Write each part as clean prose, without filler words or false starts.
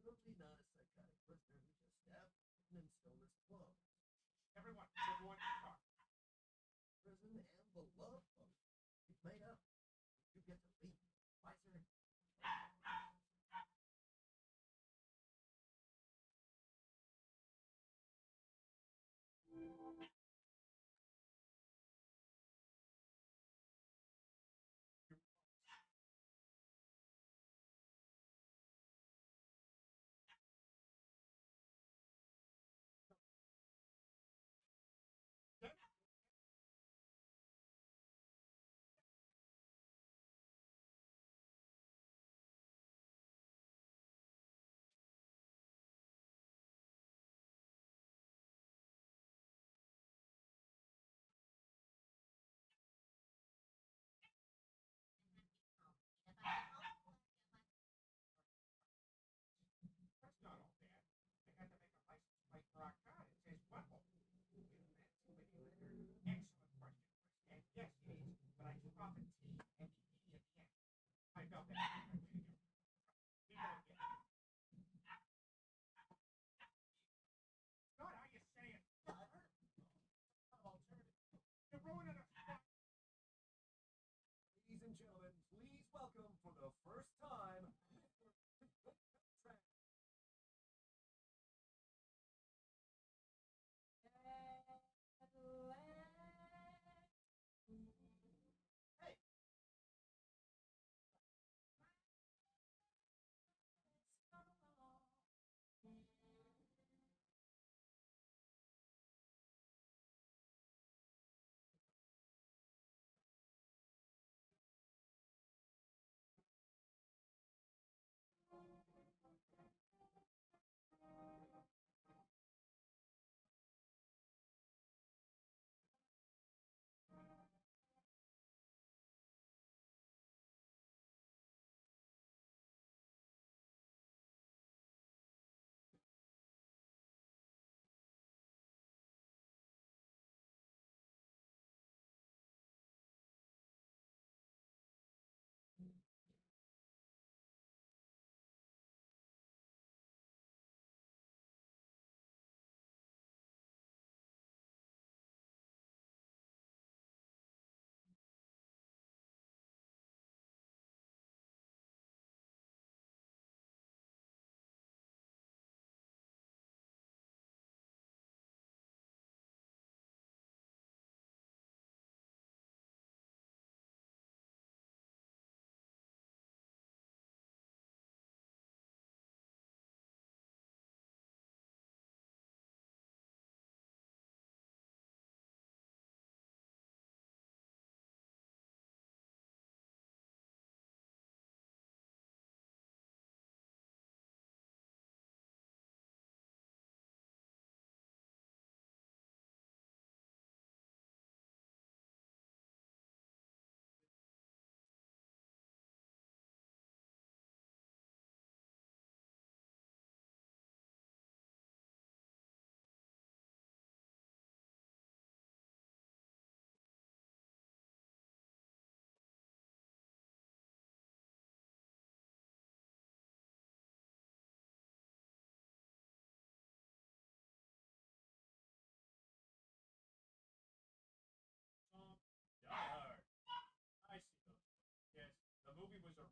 Absolutely not a psychotic prisoner who just stabbed and then stole his clothes. Prison and the love boat. You've made up. You get to leave. Wiser. Ladies and gentlemen, please welcome for the first time. Hey,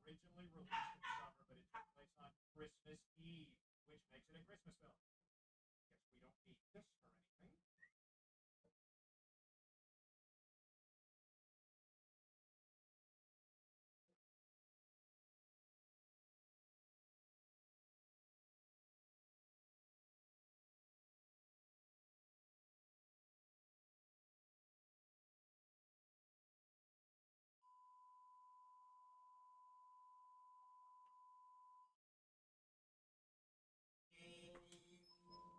originally released in summer, but it took place on Christmas Eve, which makes it a Christmas film. Guess we don't need this for anything.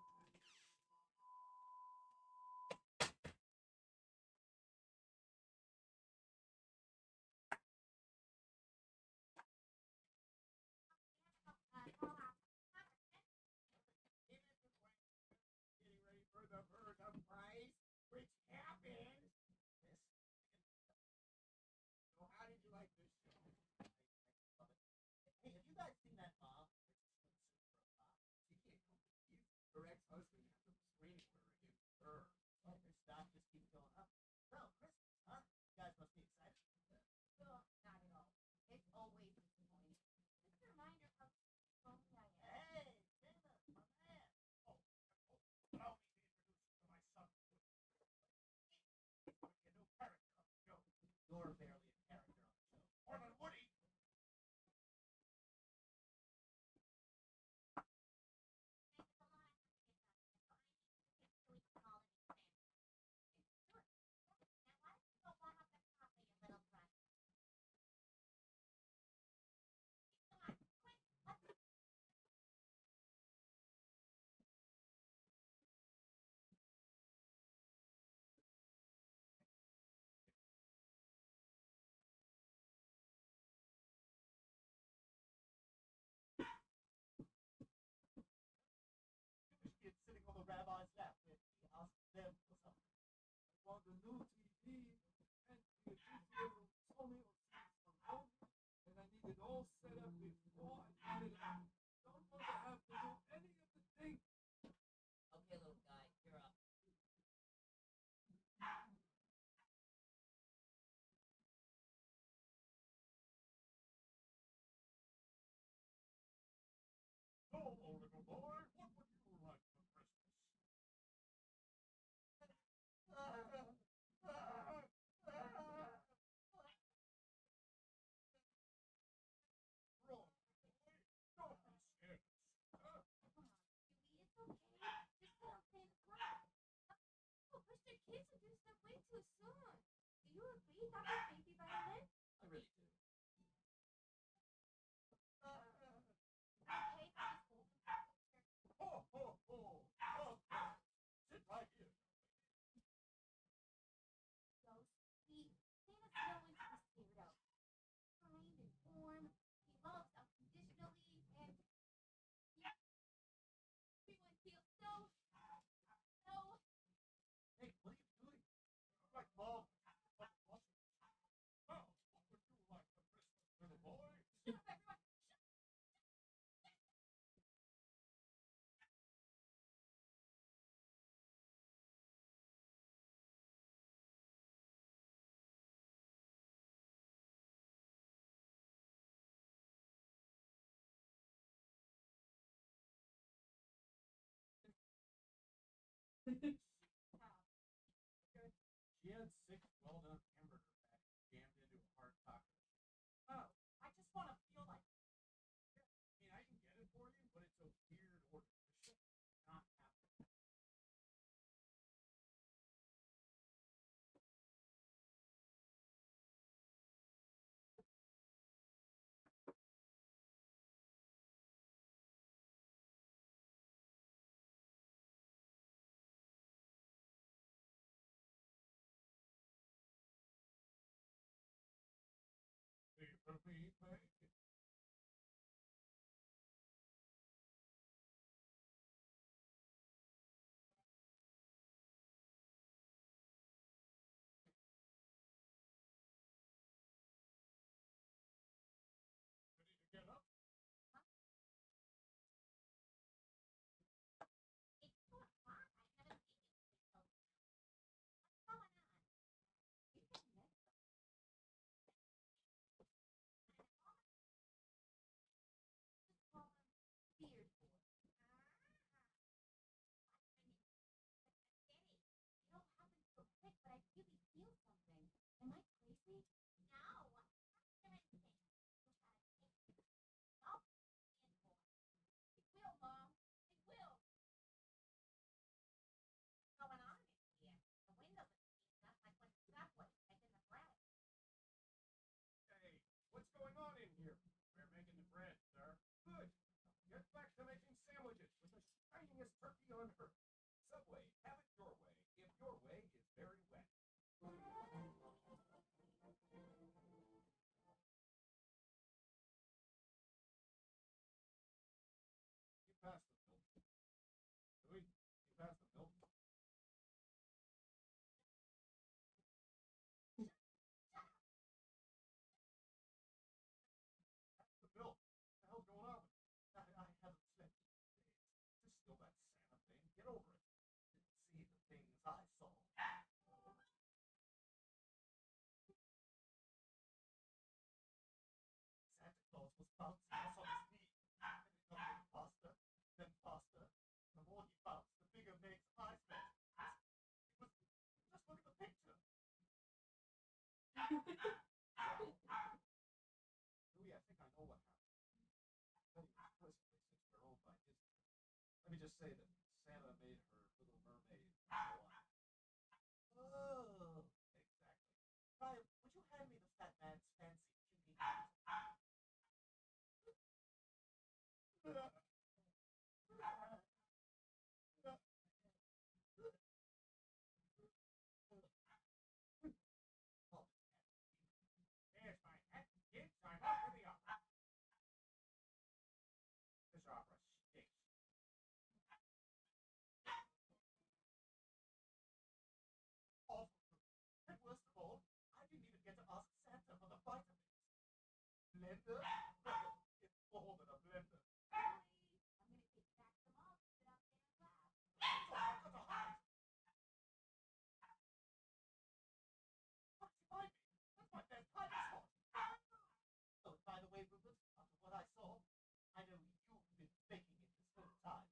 Getting ready for the burger prize, which happened. This. So how did you like this show? I love it. Hey, have you guys seen that mom? She can't come to you. Her ex-husband has a restraining order against her. Well, her stock just keeps going up. So, Christmas, huh? You guys must be excited about that. Ugh, not at all. It's always disappointing. Just a reminder how lonely I am. Hey, Seamus, my man. Oh, allow me to introduce you to my son. He's going to be a new character on the show. You're barely a character on the show. More than Woody. Thanks a lot for the adjustment, but I need to get through the holiday sandwich. Sure. Now why don't you go warm up the coffee, you little brat? Come on, quick, let's... This kid sitting on the rabbi's lap with he asked them for something. I want a new TV and the video Sony or from home, and I need it all set up before I add it on. Don't want to have to do any of the things. Okay, little guy, you're up. So, little boy, what would you like for Christmas? Wrong, boy. Don't be scared. Come on, Huey, it's okay. Just let them play in the cloud. Oh, push their kids to do stuff way too soon. Do you agree, Dr. Baby Violin? I really do. Okay, please hold them for picture. Ho, ho, ho. Okay. Sit right here. So sweet. Santa's no one to be scared of. Kind and warm. He loves unconditionally, and everyone feels so. Hey, what are you doing? Like mom. Like watching. Well, what would you like for Christmas, little boy? Shut up, everyone! She had 6 well-done hamburger patties jammed into a hard taco. Oh, I just want to feel like. I mean, I can get it for you, but it's a weird order. The chef does not have it. For me, baby. Ready to get up? It's so hot. I haven't eaten until now. What's going on? You can miss them. really feel something. Am I crazy? No, you're insane. You gotta take it. It will, Mom. It will. What's going on in here? The windows are sealed up like when Subway was making the bread. Hey, what's going on in here? We're making the bread, sir. Good. Get back to making sandwiches with the shiniest turkey on earth. Subway, have it your way. If your way is very wet. You passed the milk. Louis, you passed the milk. That's the bill. What the hell's going on? I haven't slept in 2 days. Is this still that Santa thing? Get over it. Didn't see the things I saw. Santa Claus was bouncing us on his knee. And it comes with pasta, then pasta. The more he bounced, the bigger Meg's eyes got. It was. Just look at the picture. Louis, I think I know what happened. Anyway, firstly, since we're owned by Disney, let me just say that Santa made her Little Mermaid Hawaii. Oh, exactly. Ryan, would you hand me the fat man's fancy cutie hat? Here's my hat, kids. I'm off to the opera. This opera stinks. Awful. And worst of all, I didn't even get to ask Santa for the vitamins. Blender? It's more than a blender. Please. I'm gonna take back the mall to sit out there and laugh. So I've got to hide. What's behind me? That's my best hiding spot. Oh, and by the way, Rupert, after what I saw, I know you've been faking it this whole time.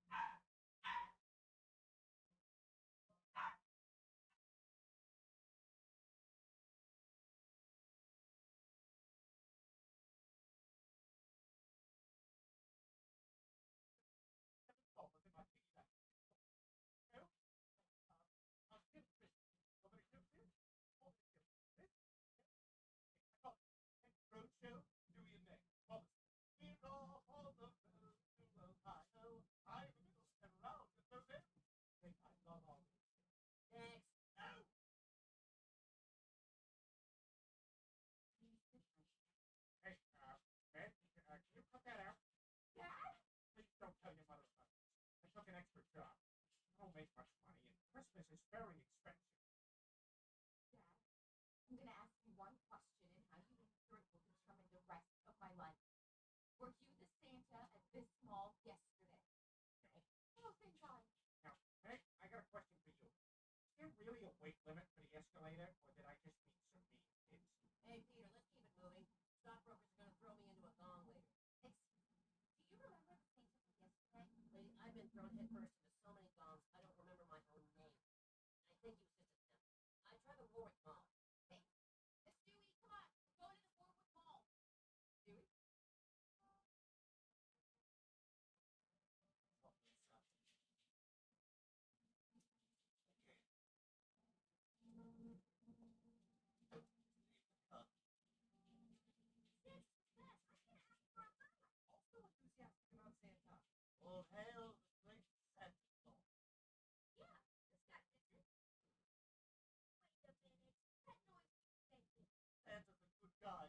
Oh, look at my piggyback. No? I'm still fish. Nobody still fish? Oh, still fish? I call it Roadshow, Dewey and Meg. Promise. We're off on the road to Ohio. I'm the middle and round with no end. Think I've got all this. Next. No! Hey, Meg, can you cut that out? Dad? Please don't tell your mother about this. I took an extra job. I don't make much money, and Christmas is very expensive. Dad, I'm gonna ask you one question, and how you answer it will determine the rest of my life. Were you the Santa at this mall yesterday? No. Oh, thank God. Now, Meg, I got a question for you. Is there really a weight limit for the escalator, or did I just meet some mean kids? Hey, Peter, let's keep it moving. Stockbrokers are going to throw me into a gong later. Excuse me. Do you remember the Santa from yesterday? Lady, I've been thrown headfirst into so many gongs, I don't remember my own name. I think he was just a temp. I tried the Warwick Mall. Hey, Miss Dewey, come on. We're going to the Warwick Mall. Dewey? Oh, that's something. Okay. Santa's the best. I can't ask for a lot. Also enthusiastic about Santa. All hail the great Santa Claus. Yeah, this guy fits it. Wait a minute. That noise keeps making. Santa's a good guy.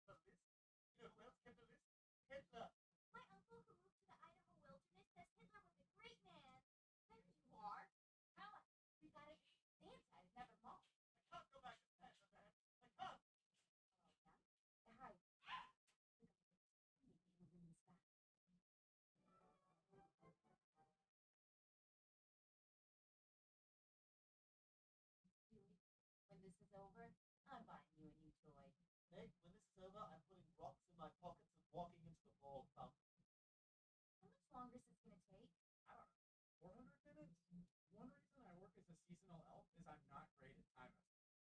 Does he keep a list? You know who else kept a list? Hitler. My uncle who moved to the Idaho wilderness says Hitler was a great man. There you are. Tell us. We gotta be Santa has never mocked. I can't go back to Santa, man. I can't. Oh, yeah? Hi. Maybe it'll bring us back. Dewey, when this is over, I'm buying you a new toy. Meg, when this is over, I'm putting rocks in my pockets and walking into the mall fountain. How much longer is this gonna take? I don't know. 400 minutes? One reason I work as a seasonal elf is I'm not great at time estimates.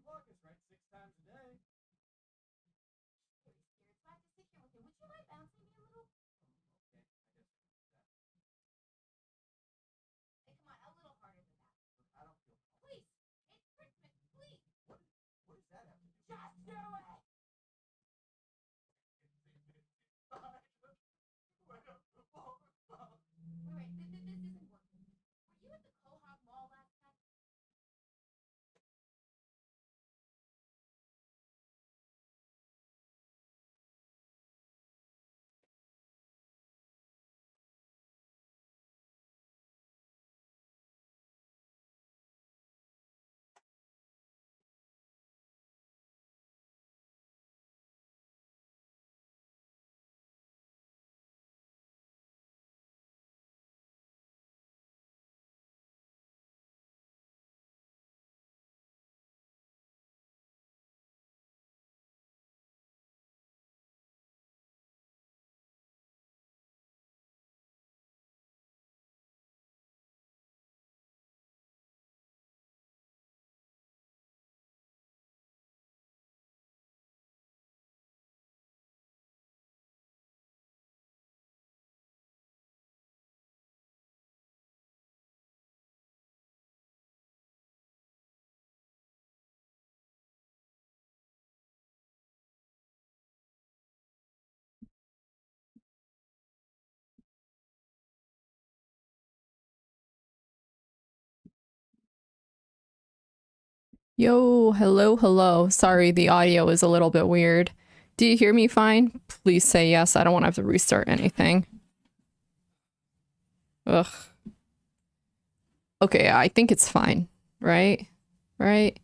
o'clock is right 6 times a day. Very scared, so I have to sit here with him. Would you mind bouncing me a little? Okay, I guess I can do that. Hey, come on, a little harder than that. Look, I don't feel comfortable. Please, it's Christmas, please. What does that have to do? Just do it. Wait, this isn't working. Were you at the Quahog Mall last night? Yo, hello, hello. Sorry, the audio is a little bit weird. Do you hear me fine? Please say yes. I don't want to have to restart anything. Ugh. Okay, I think it's fine. Right? Right?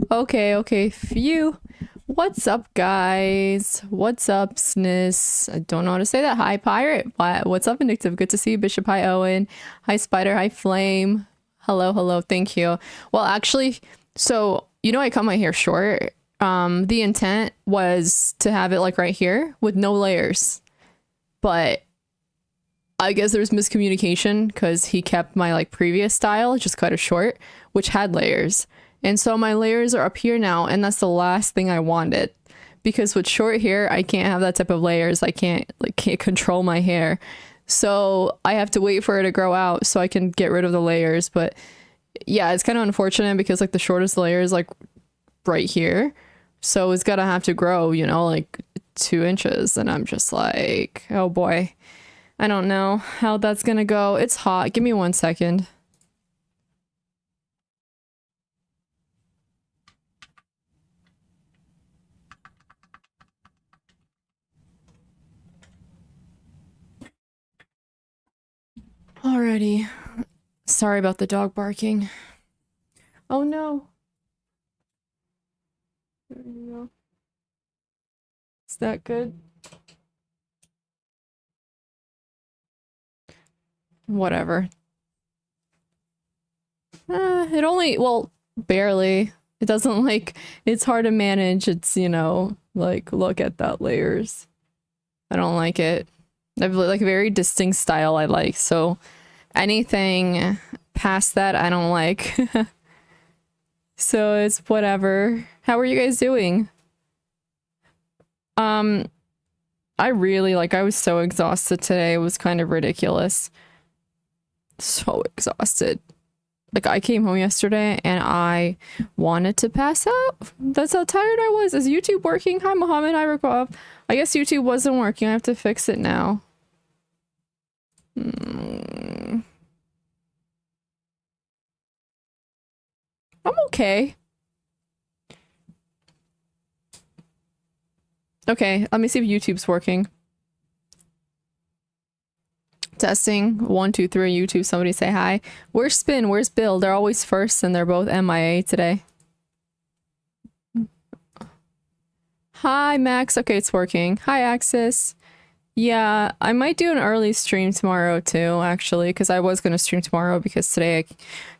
Okay, phew. What's up, guys? What's up, Snis? I don't know how to say that. Hi, Pirate. What's up, Vindictive? Good to see you, Bishop. Hi, Owen. Hi, Spider. Hi, Flame. Hello. Thank you. Well, actually, so, you know I cut my hair short. The intent was to have it like right here with no layers. But I guess there's miscommunication because he kept my like previous style, just cut it short, which had layers. And so my layers are up here now, and that's the last thing I wanted. Because with short hair, I can't have that type of layers. I can't control my hair. So I have to wait for it to grow out so I can get rid of the layers. But yeah, it's kind of unfortunate because like the shortest layer is like right here. So it's gonna have to grow, you know, like 2 inches. And I'm just like, oh boy, I don't know how that's gonna go. It's hot. Give me 1 second. Alrighty. Sorry about the dog barking. Oh no. There you go. Is that good? Whatever. It only, well, barely. It doesn't like, it's hard to manage. It's, you know, like, look at that layers. I don't like it. I have like a very distinct style I like, so anything past that I don't like. So it's whatever. How are you guys doing? I really, like, I was so exhausted today. It was kind of ridiculous. So exhausted. Like, I came home yesterday and I wanted to pass out. That's how tired I was. Is YouTube working? Hi, Mohammed. Hi, Rakov. I guess YouTube wasn't working. I have to fix it now. I'm okay. Okay, let me see if YouTube's working. Testing 1 2 3 YouTube. Somebody say hi. Where's Spin? Where's Bill? They're always first and they're both MIA today. Hi Max. Okay, it's working. Hi Axis. Yeah, I might do an early stream tomorrow too, actually, because I was going to stream tomorrow because today I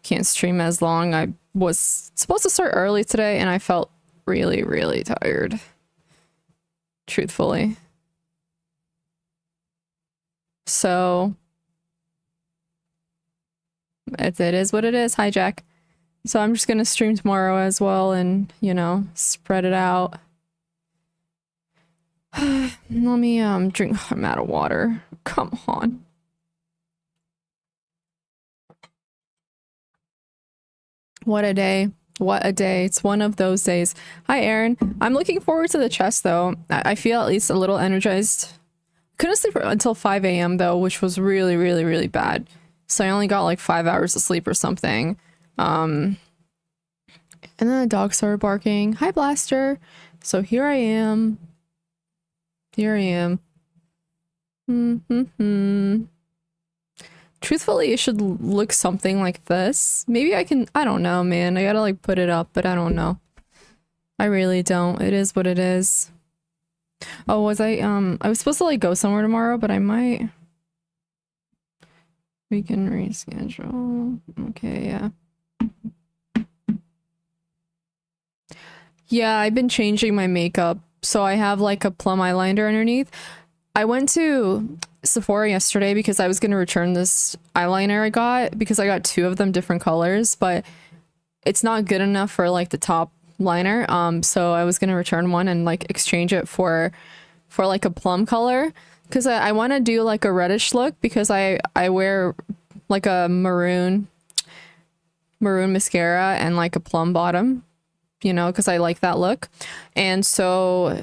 can't stream as long. I was supposed to start early today and I felt really tired. Truthfully. So it is what it is. Hi, Jack. So I'm just gonna stream tomorrow as well and, you know, spread it out. Let me drink. I'm out of water. Come on. What a day. What a day. It's one of those days. Hi, Aaron. I'm looking forward to the chess, though. I feel at least a little energized. Couldn't sleep until 5 a.m., though, which was really, really, really bad. So I only got like 5 hours of sleep or something. And then the dog started barking. Hi, Blaster. So here I am. Here I am. Truthfully, it should look something like this. Maybe I can, I don't know, man. I gotta like put it up, but I don't know. I really don't. It is what it is. Oh, was I was supposed to like go somewhere tomorrow, but I might. We can reschedule. Okay, yeah. Yeah, I've been changing my makeup. So I have like a plum eyeliner underneath. I went to Sephora yesterday because I was going to return this eyeliner I got because I got 2 of them different colors, but it's not good enough for like the top liner. So I was going to return one and like exchange it for like a plum color because I want to do like a reddish look because I wear like a maroon mascara and like a plum bottom, you know, because I like that look. And so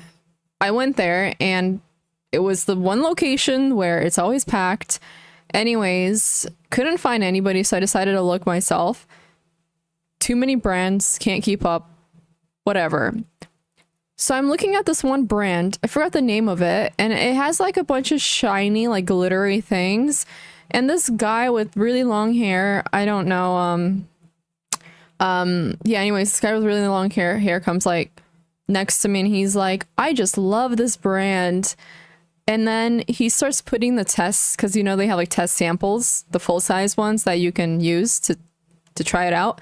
I went there and it was the one location where it's always packed. Anyways, couldn't find anybody, so I decided to look myself. Too many brands, can't keep up, whatever. So I'm looking at this one brand, I forgot the name of it, and it has like a bunch of shiny, like glittery things. And this guy with really long hair, I don't know, yeah, anyways, this guy with really long hair comes like next to me and he's like, I just love this brand. And then he starts putting the tests, because you know they have like test samples, the full-size ones that you can use to try it out.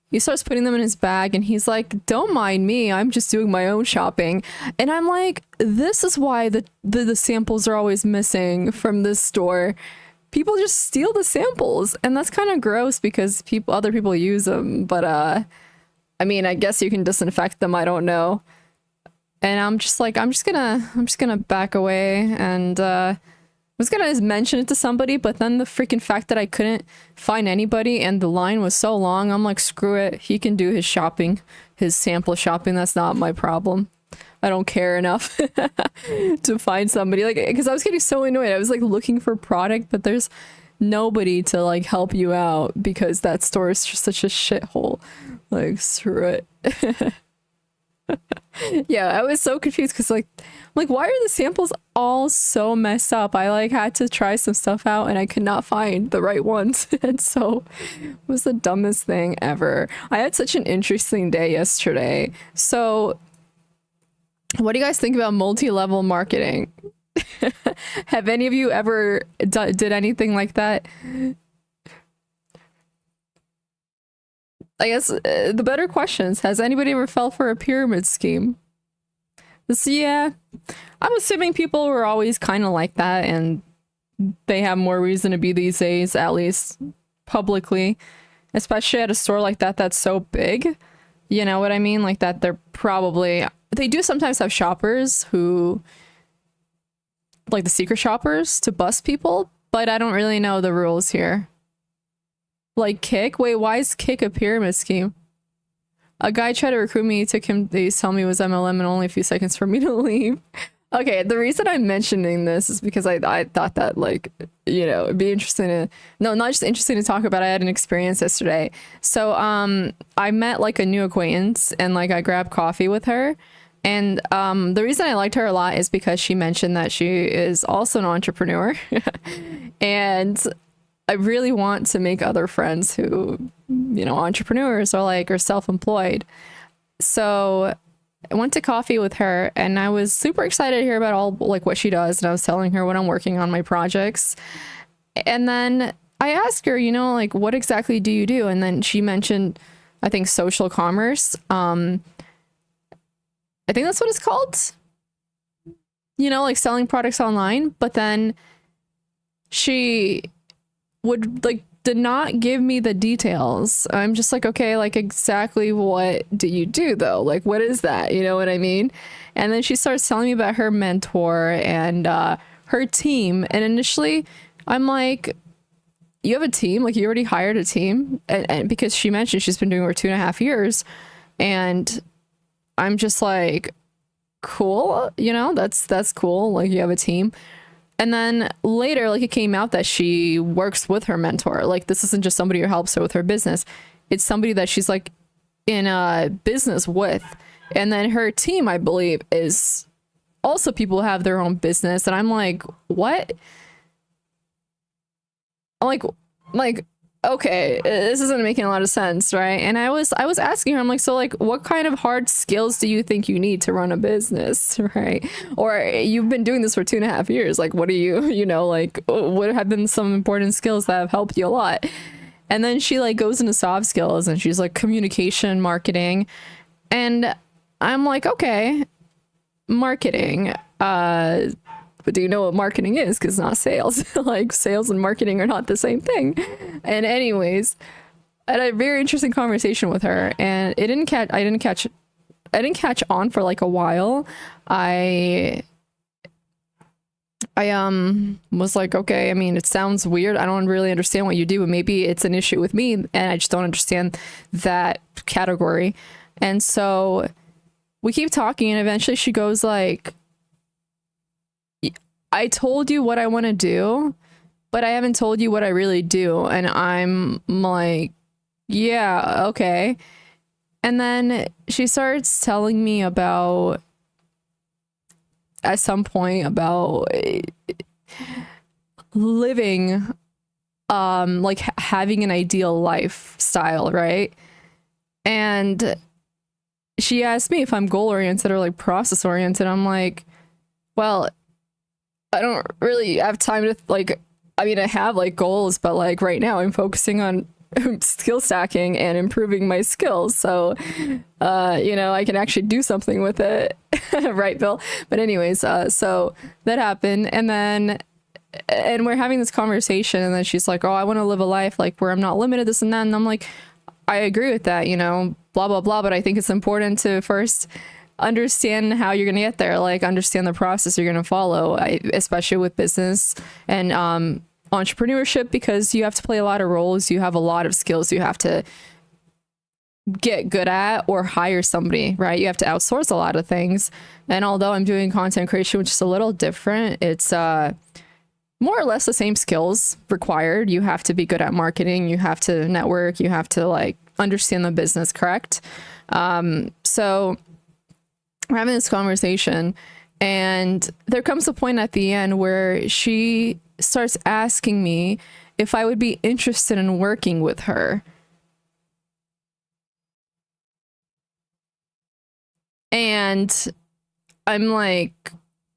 He starts putting them in his bag and he's like, don't mind me, I'm just doing my own shopping. And I'm like, this is why the samples are always missing from this store. People just steal the samples, and that's kind of gross because other people use them. But I mean, I guess you can disinfect them, I don't know. And I'm just like, I'm just gonna back away, and I was gonna mention it to somebody, but then the freaking fact that I couldn't find anybody and the line was so long, I'm like, screw it. He can do his shopping, his sample shopping. That's not my problem. I don't care enough to find somebody, like, because I was getting so annoyed. I was like looking for product, but there's nobody to like help you out because that store is just such a shithole. Like, screw it. Yeah, I was so confused because like why are the samples all so messed up? I like had to try some stuff out and I could not find the right ones. And so it was the dumbest thing ever. I had such an interesting day yesterday. So what do you guys think about multi-level marketing? Have any of you ever did anything like that? I guess the better questions. Has anybody ever fell for a pyramid scheme? Yeah, I'm assuming people were always kind of like that, and they have more reason to be these days, at least publicly. Especially at a store like that that's so big. You know what I mean? Like that they do sometimes have shoppers who, like the secret shoppers, to bust people, but I don't really know the rules here. Like Kick? Wait, why is Kick a pyramid scheme? A guy tried to recruit me, they tell me it was MLM and only a few seconds for me to leave. Okay, the reason I'm mentioning this is because I thought that, like, you know, it'd be interesting to, no, not just interesting to talk about. I had an experience yesterday. So, I met like a new acquaintance and like I grabbed coffee with her. And the reason I liked her a lot is because she mentioned that she is also an entrepreneur. And I really want to make other friends who, you know, entrepreneurs or like are self-employed. So I went to coffee with her and I was super excited to hear about all like what she does. And I was telling her when I'm working on my projects. And then I asked her, you know, like, what exactly do you do? And then she mentioned, I think, social commerce. I think that's what it's called. You know, like selling products online. But then she would like did not give me the details. I'm just like, okay, like exactly what do you do though? Like, what is that? You know what I mean? And then she starts telling me about her mentor and her team. And initially, I'm like, you have a team? Like, you already hired a team? And because she mentioned she's been doing it for 2.5 years. And I'm just like, cool, you know, that's cool. Like, you have a team. And then later, like, it came out that she works with her mentor. Like, this isn't just somebody who helps her with her business. It's somebody that she's like in a business with. And then her team, I believe, is also people who have their own business. And I'm like, what? I'm like, okay, this isn't making a lot of sense, right? And I was asking her, I'm like, so like, what kind of hard skills do you think you need to run a business, right? Or you've been doing this for 2.5 years. Like, what do you know, like, what have been some important skills that have helped you a lot? And then she like goes into soft skills and she's like communication, marketing. And I'm like, okay, marketing. But do you know what marketing is? Because it's not sales. Like, sales and marketing are not the same thing. And anyways, I had a very interesting conversation with her, and I didn't catch on for like a while. I was like, okay, I mean, it sounds weird. I don't really understand what you do, but maybe it's an issue with me and I just don't understand that category. And so we keep talking, and eventually she goes like, I told you what I want to do, but I haven't told you what I really do. And I'm like, yeah, okay. And then she starts telling me about, at some point, about living, like having an ideal lifestyle, right? And she asked me if I'm goal oriented or like process oriented. I'm like, well, I don't really have time to like, I mean, I have like goals, but like right now I'm focusing on skill stacking and improving my skills. So, you know, I can actually do something with it. Right, Bill? But anyways, so that happened. And we're having this conversation, and then she's like, oh, I want to live a life like where I'm not limited, this and that. And I'm like, I agree with that, you know, blah, blah, blah. But I think it's important to first understand how you're going to get there, like understand the process you're going to follow, especially with business and entrepreneurship, because you have to play a lot of roles. You have a lot of skills you have to get good at or hire somebody, right? You have to outsource a lot of things. And although I'm doing content creation, which is a little different, it's more or less the same skills required. You have to be good at marketing. You have to network. You have to like understand the business, correct? So we're having this conversation, and there comes a point at the end where she starts asking me if I would be interested in working with her. And I'm like,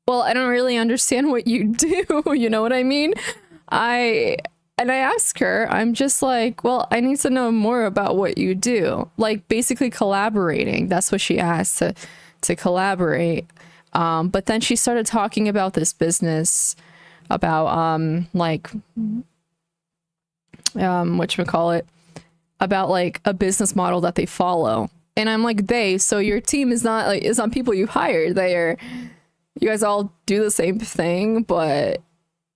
well, I don't really understand what you do. You know what I mean? I ask her, I'm just like, well, I need to know more about what you do. Like, basically collaborating. That's what she asked, to collaborate. But then she started talking about this business, about whatchamacallit, about like a business model that they follow. And I'm like, so your team is not like, it's not people you hired. You guys all do the same thing, but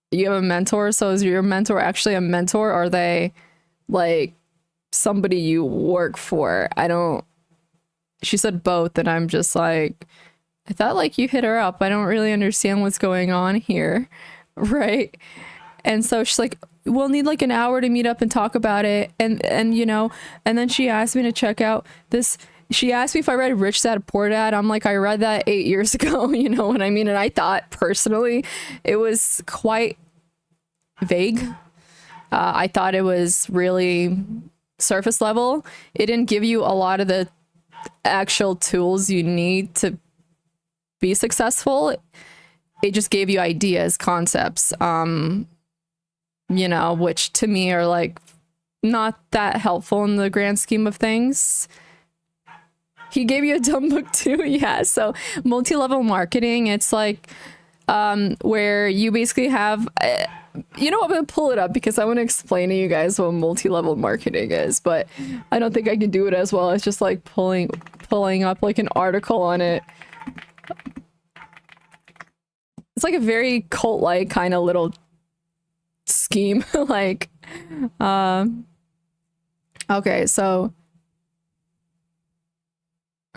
you have a mentor. So is your mentor actually a mentor? Or are they like somebody you work for? She said both. And I'm just like, I thought like you hit her up. I don't really understand what's going on here. Right. And so she's like, we'll need like an hour to meet up and talk about it. And you know, and then she asked me to check out this. She asked me if I read Rich Dad Poor Dad. I'm like, I read that 8 years ago. You know what I mean? And I thought personally it was quite vague. I thought it was really surface level. It didn't give you a lot of the actual tools you need to be successful. It just gave you ideas, concepts, you know, which to me are like not that helpful in the grand scheme of things. He gave you a dumb book too. Yeah. So multi-level marketing, it's like where you basically have You know, I'm gonna pull it up because I want to explain to you guys what multi-level marketing is, but I don't think I can do it as well as just like pulling up like an article on it. It's like a very cult-like kind of little scheme. Like, okay, so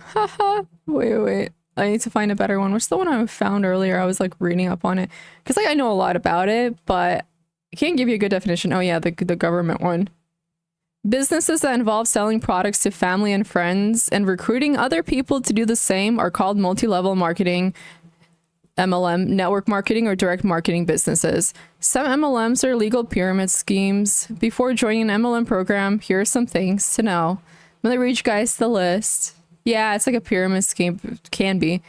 haha, wait. I need to find a better one. What's the one I found earlier? I was like reading up on it because like I know a lot about it, but I can't give you a good definition. Oh yeah, the government one. Businesses that involve selling products to family and friends and recruiting other people to do the same are called multi-level marketing, MLM, network marketing, or direct marketing businesses. Some MLMs are legal pyramid schemes. Before joining an MLM program, here are some things to know. I'm gonna read you guys the list. Yeah, it's like a pyramid scheme. It can be.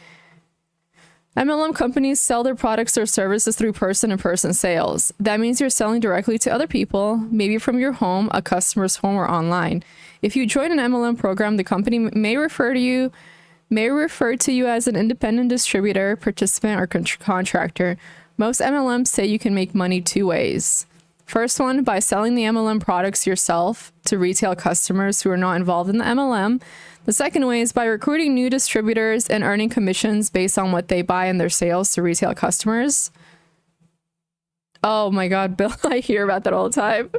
MLM companies sell their products or services through person-to-person sales. That means you're selling directly to other people, maybe from your home, a customer's home, or online. If you join an MLM program, the company may refer to you as an independent distributor, participant, or contractor. Most MLMs say you can make money two ways. First one, by selling the MLM products yourself to retail customers who are not involved in the MLM. The second way is by recruiting new distributors and earning commissions based on what they buy in their sales to retail customers. Oh my God, Bill, I hear about that all the time.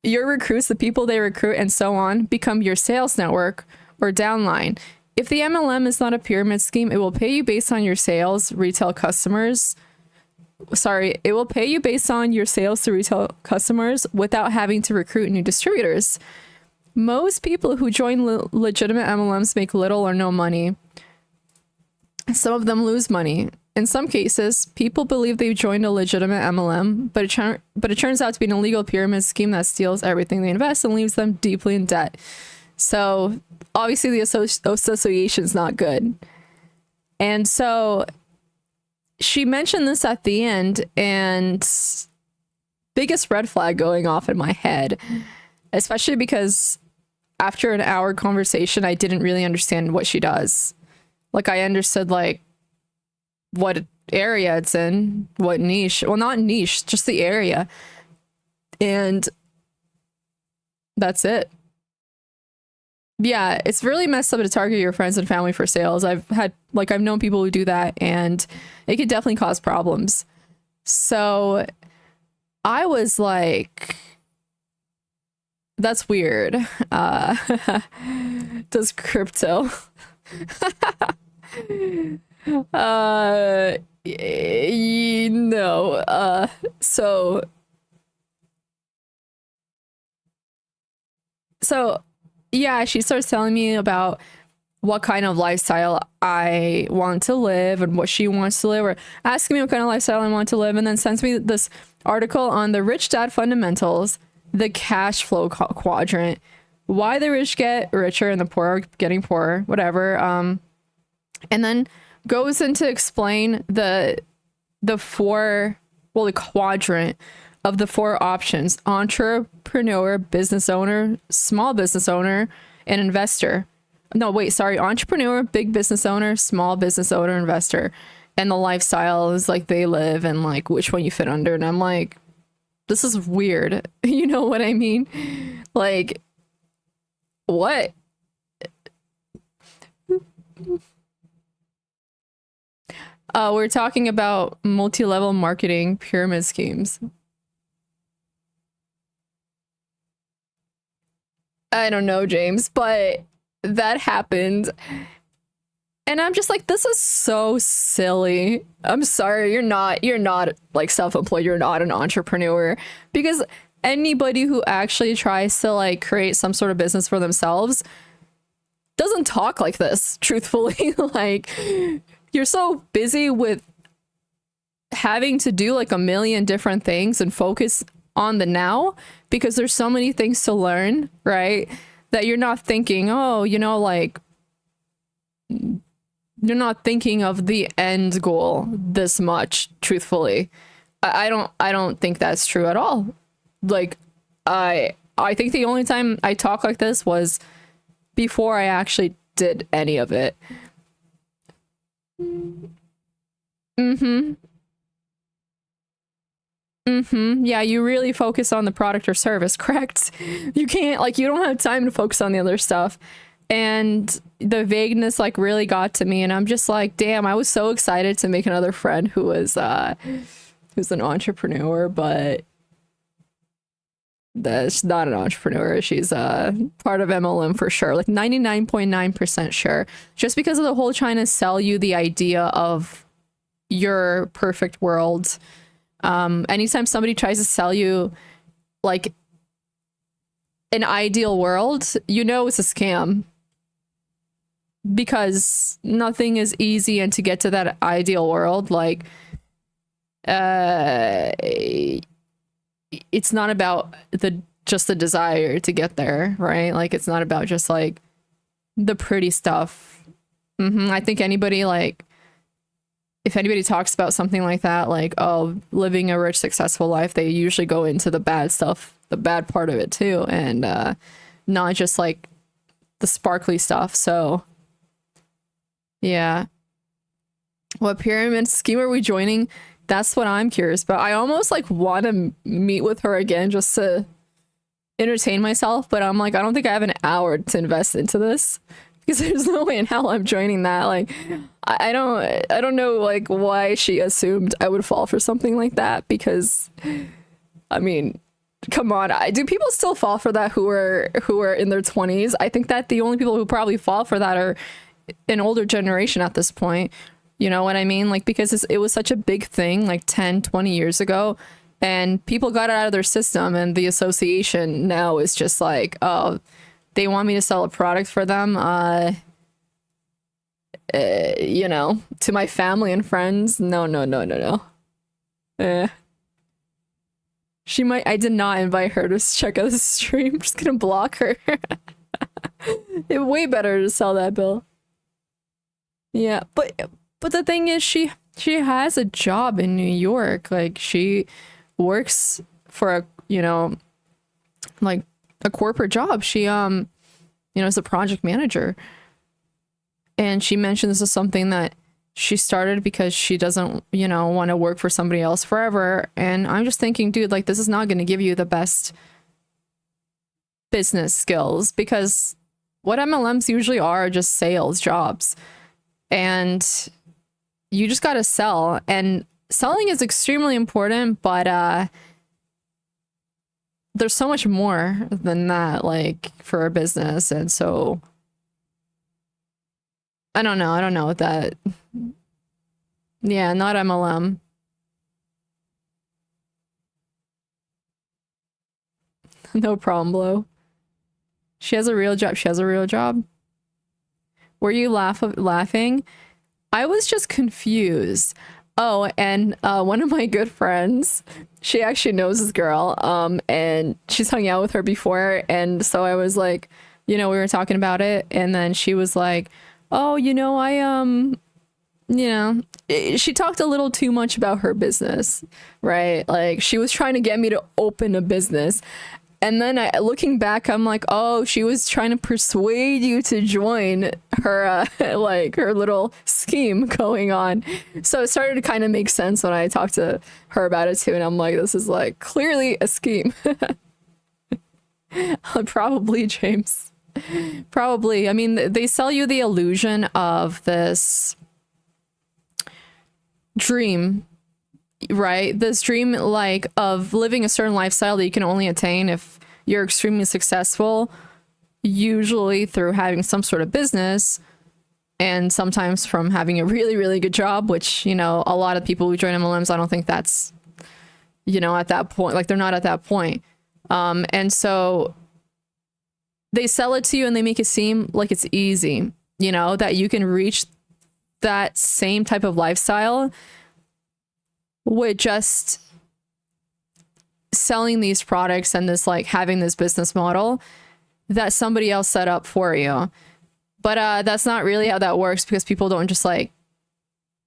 Your recruits, the people they recruit, and so on, become your sales network or downline. If the MLM is not a pyramid scheme, it will pay you based on your sales, retail customers. Sorry, it will pay you based on your sales to retail customers without having to recruit new distributors. Most people who join legitimate MLMs make little or no money. Some of them lose money. In some cases, people believe they've joined a legitimate MLM, but it turns out to be an illegal pyramid scheme that steals everything they invest and leaves them deeply in debt. So obviously the association's not good. And so she mentioned this at the end, and biggest red flag going off in my head, especially because after an hour conversation, I didn't really understand what she does. Like, I understood like what area it's in, what niche. Well, not niche, just the area. And that's it. Yeah, it's really messed up to target your friends and family for sales. I've known people who do that, and it could definitely cause problems. So I was like, that's weird. Does crypto? No. So yeah, she starts telling me about what kind of lifestyle I want to live and what she wants to live, or asking me what kind of lifestyle I want to live, and then sends me this article on the rich dad fundamentals, the cash flow quadrant, why the rich get richer and the poor are getting poorer, whatever. And then goes into explain the quadrant of the four options: entrepreneur, business owner, small business owner, and investor. No, wait, sorry. Entrepreneur, big business owner, small business owner, investor. And the lifestyle is like they live and like which one you fit under. And I'm like, this is weird. You know what I mean? Like, what? We're talking about multi-level marketing pyramid schemes. I don't know, James, but that happened. And I'm just like, this is so silly. I'm sorry, you're not like self-employed, you're not an entrepreneur. Because anybody who actually tries to like create some sort of business for themselves doesn't talk like this, truthfully. Like, you're so busy with having to do like a million different things and focus on the now because there's so many things to learn, right? That you're not thinking, oh, you know, like, you're not thinking of the end goal this much, truthfully. I don't think that's true at all. Like, I think the only time I talk like this was before I actually did any of it. Mm-hmm. Yeah, you really focus on the product or service, correct? You can't, like, you don't have time to focus on the other stuff. And the vagueness, like, really got to me. And I'm just like, damn, I was so excited to make another friend who was, who's an entrepreneur, but that's not an entrepreneur. She's part of MLM for sure, like 99.9% sure. Just because of the whole trying to sell you the idea of your perfect world. Anytime somebody tries to sell you like an ideal world, you know it's a scam, because nothing is easy, and to get to that ideal world, like it's not about just the desire to get there, right? Like, it's not about just like the pretty stuff. I think anybody, like, if anybody talks about something like that, like, oh, living a rich, successful life, they usually go into the bad stuff, the bad part of it too, and not just like the sparkly stuff. So yeah, what pyramid scheme are we joining? That's what I'm curious about. I almost like want to meet with her again just to entertain myself, but I'm like, I don't think I have an hour to invest into this, because there's no way in hell I'm joining that. Like, I don't know like why she assumed I would fall for something like that, because I mean, come on, do people still fall for that who are in their 20s? I think that the only people who probably fall for that are an older generation at this point. You know what I mean? Like, because it was such a big thing like 10, 20 years ago, and people got it out of their system, and the association now is just like, oh, they want me to sell a product for them, you know, to my family and friends. No. She might, I did not invite her to check out the stream. I'm just gonna block her. It's way better to sell that bill. Yeah, but the thing is, she has a job in New York. Like, she works for a, you know, like a corporate job. She you know, is a project manager. And she mentioned this is something that she started because she doesn't, you know, want to work for somebody else forever. And I'm just thinking, dude, like, this is not going to give you the best business skills, because what MLMs usually are just sales jobs. And you just got to sell, and selling is extremely important, but there's so much more than that, like, for a business. And so I don't know what that, yeah, not MLM. No problem, Blow. She has a real job. Were you laughing? I was just confused. Oh, and one of my good friends, she actually knows this girl, and she's hung out with her before, and so I was like, you know, we were talking about it, and then she was like, oh, you know, you know, she talked a little too much about her business, right? Like, she was trying to get me to open a business. And then looking back, I'm like, oh, she was trying to persuade you to join her, like, her little scheme going on. So it started to kind of make sense when I talked to her about it too. And I'm like, this is like clearly a scheme. Probably, James. Probably. I mean, they sell you the illusion of this dream, right? This dream, like, of living a certain lifestyle that you can only attain if you're extremely successful, usually through having some sort of business, and sometimes from having a really, really good job, which, you know, a lot of people who join MLMs, I don't think that's, you know, at that point, like, they're not at that point. And so they sell it to you and they make it seem like it's easy, you know, that you can reach that same type of lifestyle with just selling these products and this, like, having this business model that somebody else set up for you. But that's not really how that works, because people don't just, like,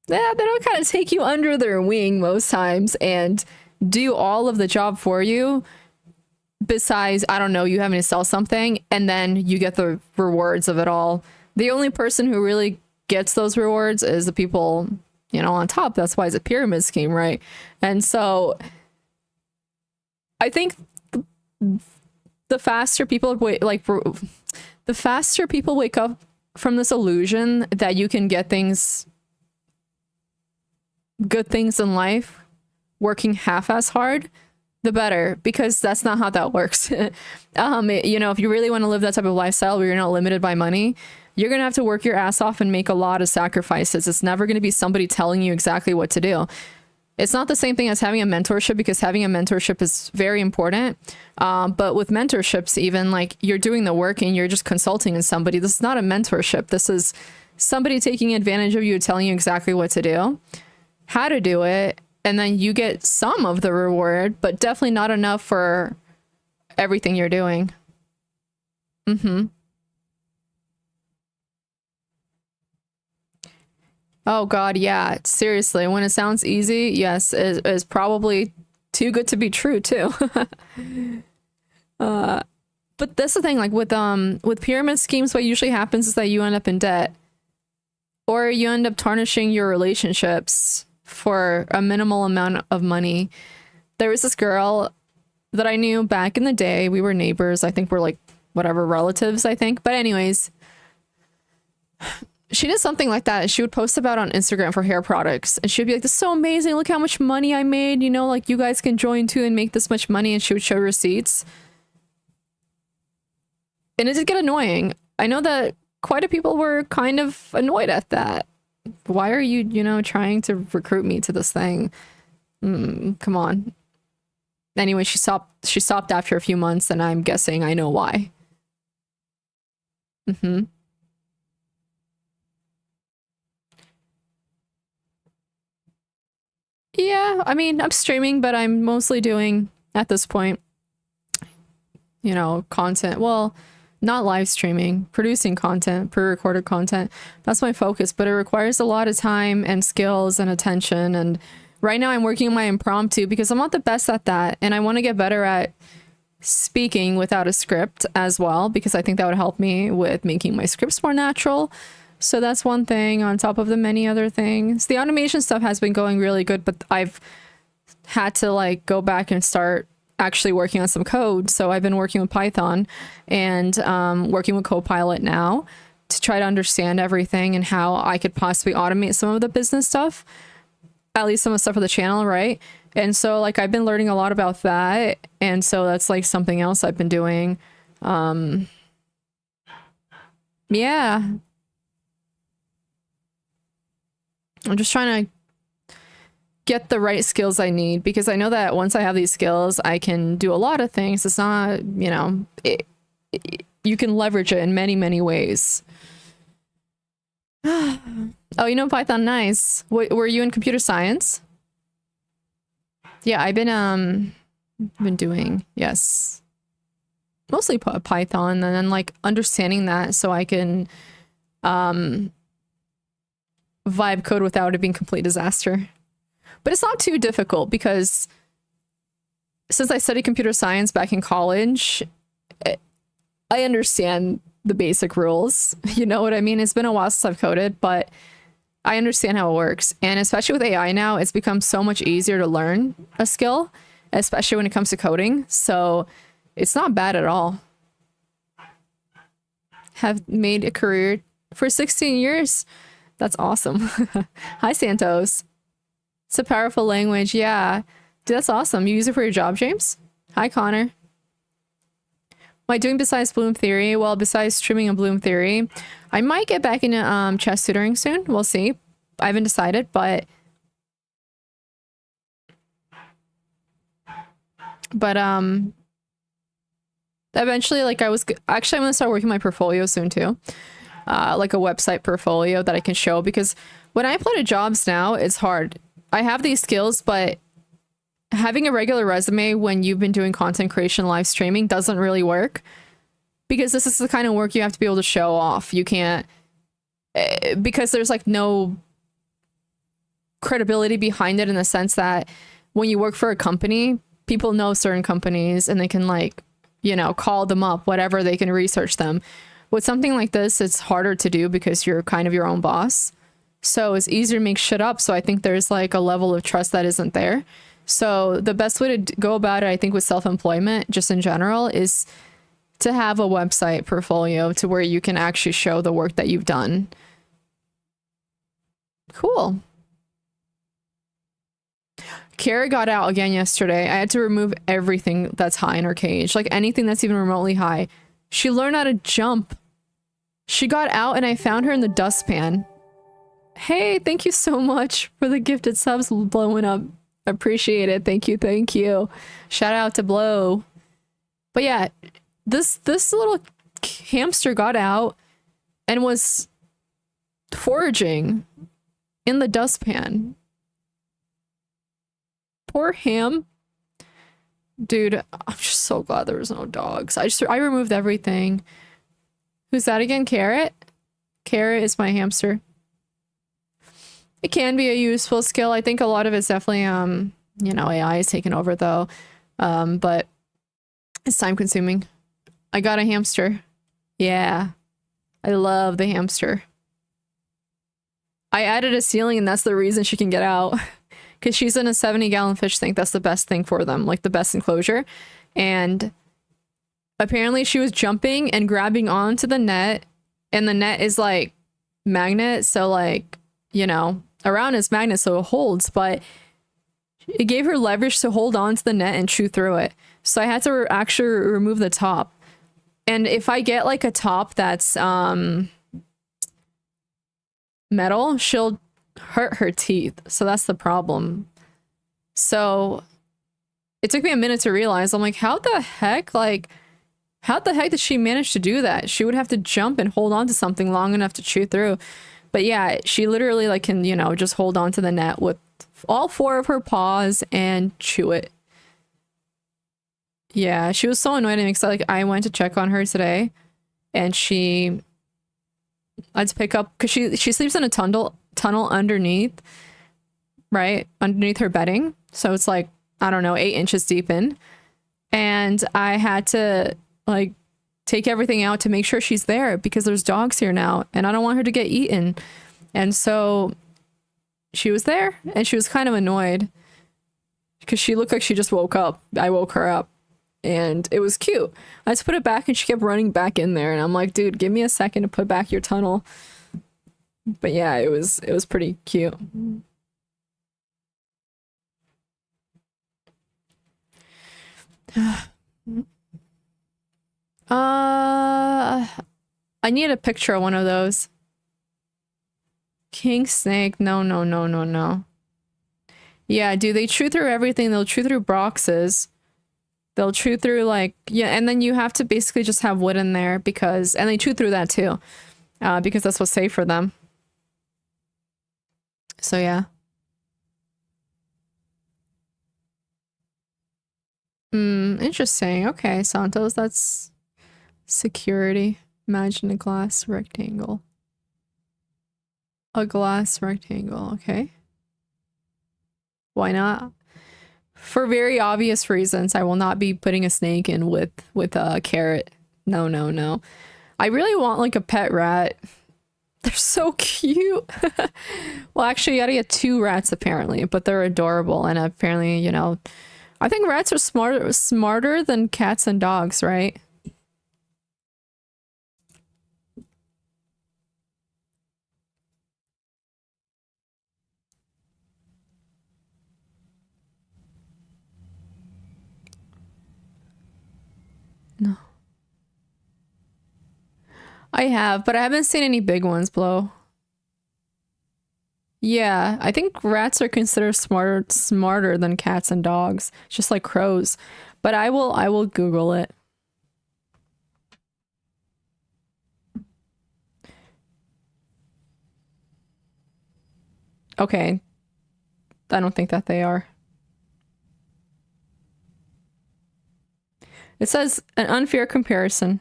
they don't kind of take you under their wing most times and do all of the job for you. Besides, I don't know, you having to sell something and then you get the rewards of it all. The only person who really gets those rewards is the people, you know, on top. That's why it's a pyramid scheme, right? And so I think the faster people the faster people wake up from this illusion that you can get things, good things in life, working half as hard, the better, because that's not how that works. You know, if you really want to live that type of lifestyle where you're not limited by money, you're going to have to work your ass off and make a lot of sacrifices. It's never going to be somebody telling you exactly what to do. It's not the same thing as having a mentorship, because having a mentorship is very important. But with mentorships, even like you're doing the work and you're just consulting in somebody. This is not a mentorship. This is somebody taking advantage of you, telling you exactly what to do, how to do it. And then you get some of the reward, but definitely not enough for everything you're doing. Mm-hmm. Oh God, yeah. Seriously, when it sounds easy, yes, is probably too good to be true too. But that's the thing, like with pyramid schemes, what usually happens is that you end up in debt, or you end up tarnishing your relationships for a minimal amount of money. There was this girl that I knew back in the day. We were neighbors. I think we're like whatever relatives, I think. But anyways, she did something like that. She would post about on Instagram for hair products, and she'd be like, "This is so amazing. Look how much money I made. You know, like you guys can join too and make this much money." And she would show receipts. And it did get annoying. I know that quite a people were kind of annoyed at that. Why are you, you know, trying to recruit me to this thing? Come on. Anyway, she stopped after a few months, and I'm guessing I know why. Mm-hmm. Yeah, I mean, I'm streaming, but I'm mostly doing, at this point, you know, content. Well, not live streaming, producing content, pre-recorded content. That's my focus, but it requires a lot of time and skills and attention. And right now I'm working on my impromptu because I'm not the best at that. And I want to get better at speaking without a script as well, because I think that would help me with making my scripts more natural. So that's one thing on top of the many other things. The automation stuff has been going really good, but I've had to like go back and start actually working on some code. So I've been working with Python and working with Copilot now to try to understand everything and how I could possibly automate some of the business stuff, at least some of the stuff for the channel, right? And so like I've been learning a lot about that, and so that's like something else I've been doing. Yeah, I'm just trying to get the right skills I need, because I know that once I have these skills, I can do a lot of things. It's not, you know, you can leverage it in many, many ways. Oh, you know Python, nice. Were you in computer science? Yeah, I've been doing, yes, mostly Python, and then like understanding that so I can vibe code without it being a complete disaster. But it's not too difficult, because since I studied computer science back in college, I understand the basic rules. You know what I mean? It's been a while since I've coded, but I understand how it works. And especially with AI now, it's become so much easier to learn a skill, especially when it comes to coding. So it's not bad at all. Have made a career for 16 years. That's awesome. Hi, Santos. It's a powerful language. Yeah. Dude, that's awesome. You use it for your job, James? Hi, Connor. What am I doing besides Bloom Theory? Well, besides streaming and Bloom Theory, I might get back into chess tutoring soon. We'll see. I haven't decided, but eventually, like I'm gonna start working my portfolio soon too. Like a website portfolio that I can show, because when I apply to jobs now, it's hard. I have these skills, but having a regular resume when you've been doing content creation, live streaming doesn't really work, because this is the kind of work you have to be able to show off. You can't, because there's like no credibility behind it, in the sense that when you work for a company, people know certain companies and they can like, you know, call them up, whatever, they can research them. With something like this, it's harder to do because you're kind of your own boss. So it's easier to make shit up. So I think there's like a level of trust that isn't there. So the best way to go about it, I think, with self-employment, just in general, is to have a website portfolio to where you can actually show the work that you've done. Cool. Kara got out again yesterday. I had to remove everything that's high in her cage, like anything that's even remotely high. She learned how to jump. She got out and I found her in the dustpan. Hey, thank you so much for the gifted subs blowing up. Appreciate it. Thank you, thank you. Shout out to Blow. But yeah, this little hamster got out and was foraging in the dustpan. Poor Ham. Dude, I'm just so glad there was no dogs. I removed everything. Who's that again? Carrot? Carrot is my hamster. It can be a useful skill. I think a lot of it's definitely you know, AI is taking over though. But it's time consuming. I got a hamster. Yeah. I love the hamster. I added a ceiling and that's the reason she can get out. Because she's in a 70-gallon fish tank. That's the best thing for them, like the best enclosure. And apparently she was jumping and grabbing onto the net, and the net is like magnet, so like, you know, around is magnet, so it holds, but it gave her leverage to hold on to the net and chew through it. So I had to actually remove the top. And if I get like a top that's metal, she'll hurt her teeth. So that's the problem. So it took me a minute to realize, I'm like, how the heck did she manage to do that? She would have to jump and hold on to something long enough to chew through. But yeah, she literally like can, you know, just hold on to the net with all 4 of her paws and chew it. Yeah, she was so annoyed at me because like I went to check on her today and I had to pick up because she sleeps in a tunnel underneath, right? Underneath her bedding. So it's like, I don't know, 8 inches deep in. And I had to like take everything out to make sure she's there because there's dogs here now and I don't want her to get eaten. And so she was there and she was kind of annoyed because she looked like she just woke up. I woke her up and it was cute. I just put it back and she kept running back in there and I'm like, dude, give me a second to put back your tunnel. But yeah, it was pretty cute. I need a picture of one of those. King snake. No, no, no, no, no. Yeah, dude, they chew through everything. They'll chew through boxes. They'll chew through like, yeah, and then you have to basically just have wood in there because, and they chew through that too, because that's what's safe for them. So yeah. Interesting. Okay, Santos, that's security. Imagine a glass rectangle. A glass rectangle, okay. Why not? For very obvious reasons, I will not be putting a snake in with a carrot. No, no, no. I really want like a pet rat. They're so cute. Well, actually, you gotta get 2 rats apparently, but they're adorable. And apparently, you know, I think rats are smarter than cats and dogs, right? No. I have, but I haven't seen any big ones, Blow. Yeah, I think rats are considered smarter than cats and dogs, just like crows. But I will Google it. Okay. I don't think that they are. It says an unfair comparison.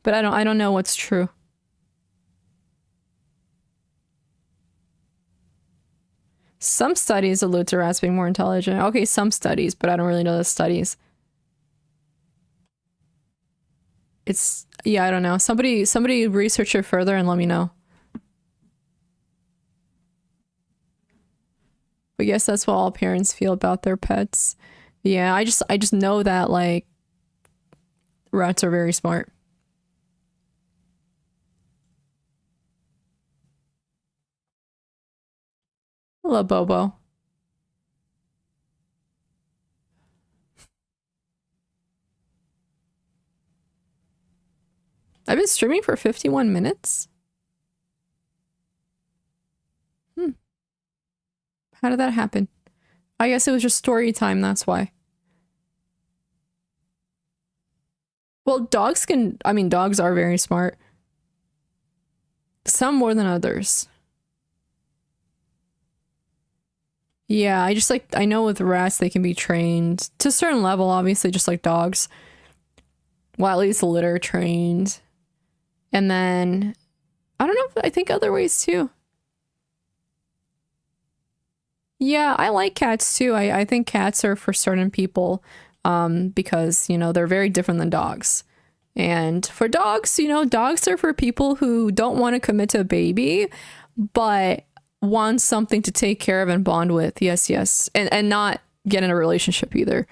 But I don't know what's true. Some studies allude to rats being more intelligent. Okay, some studies, but I don't really know the studies. It's, yeah, I don't know. Somebody research it further and let me know. But yes, that's what all parents feel about their pets. Yeah, I just know that like rats are very smart. Hello, Bobo. I've been streaming for 51 minutes. How did that happen? I guess it was just story time, that's why. Well, dogs are very smart. Some more than others. Yeah, I know with rats they can be trained to a certain level, obviously, just like dogs. Well, at least litter trained. And then, I don't know, I think other ways too. Yeah, I like cats too. I think cats are for certain people because, you know, they're very different than dogs. And for dogs, you know, dogs are for people who don't want to commit to a baby, but want something to take care of and bond with. Yes, yes. And not get in a relationship either.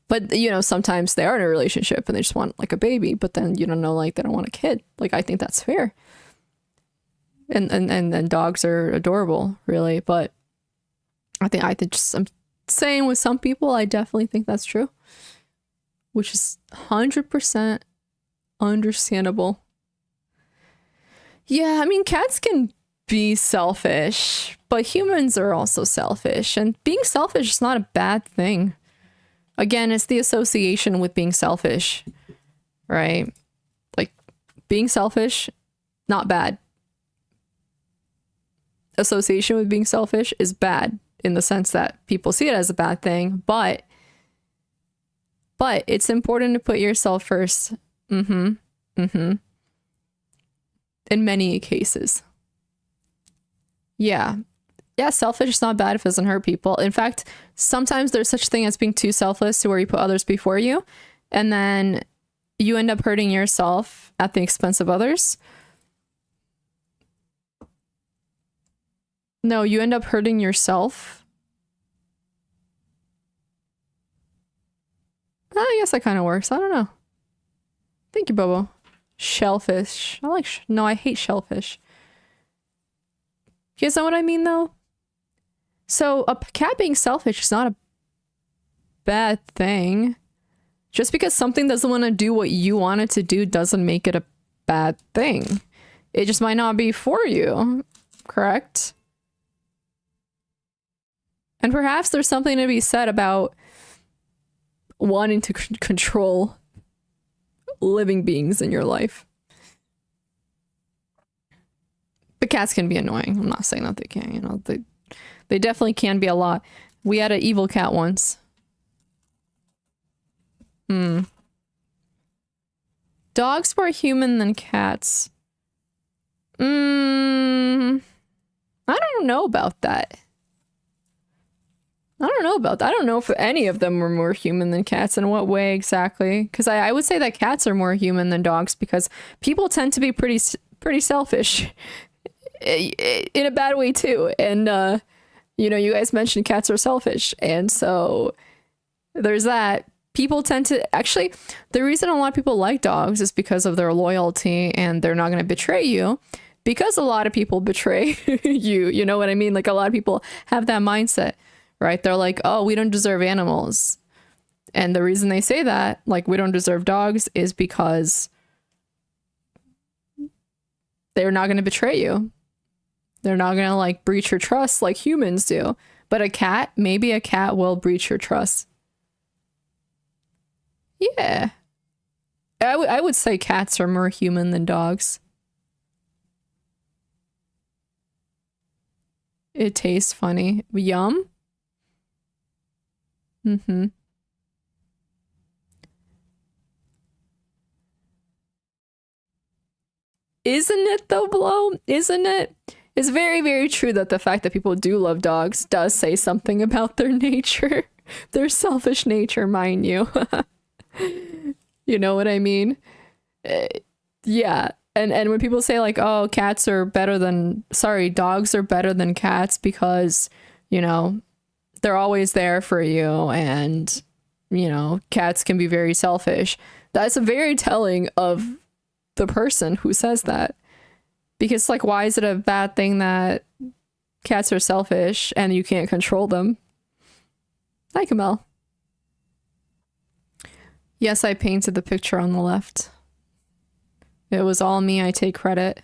But, you know, sometimes they are in a relationship and they just want like a baby, but then you don't know, like they don't want a kid. Like, I think that's fair. And dogs are adorable, really. But I think I'm saying with some people, I definitely think that's true. Which is 100% understandable. Yeah, I mean, cats can be selfish, but humans are also selfish. And being selfish is not a bad thing. Again, it's the association with being selfish, right? Like, being selfish, not bad. Association with being selfish is bad in the sense that people see it as a bad thing, but it's important to put yourself first. In many cases. Yeah, selfish is not bad if it doesn't hurt people. In fact, sometimes there's such a thing as being too selfless to where you put others before you, and then you end up hurting yourself at the expense of others. No, you end up hurting yourself. I guess that kind of works. I don't know. Thank you, Bobo. Shellfish. No, I hate shellfish. You guys know what I mean, though? So, a cat being selfish is not a bad thing. Just because something doesn't want to do what you want it to do doesn't make it a bad thing. It just might not be for you. Correct? And perhaps there's something to be said about wanting to control living beings in your life. But cats can be annoying. I'm not saying that they can't, you know, they definitely can be a lot. We had an evil cat once. Dogs more human than cats. I don't know about that. I don't know if any of them were more human than cats. In what way exactly? Because I would say that cats are more human than dogs because people tend to be pretty selfish in a bad way too. And you know, you guys mentioned cats are selfish, and so there's that. People tend to actually. The reason a lot of people like dogs is because of their loyalty, and they're not going to betray you. Because a lot of people betray you. You know what I mean? Like a lot of people have that mindset. Right? They're like, oh, we don't deserve animals. And the reason they say that, like, we don't deserve dogs, is because they're not going to betray you. They're not going to, like, breach your trust like humans do. But maybe a cat will breach your trust. Yeah. I would say cats are more human than dogs. It tastes funny. Yum? Isn't it though, Blow? Isn't it? It's very, very true that the fact that people do love dogs does say something about their nature. Their selfish nature, mind you. You know what I mean? Yeah. And when people say like, oh, dogs are better than cats because you know, they're always there for you, and, you know, cats can be very selfish. That's very telling of the person who says that. Because, like, why is it a bad thing that cats are selfish and you can't control them? Hi, Kamel. Yes, I painted the picture on the left. It was all me. I take credit.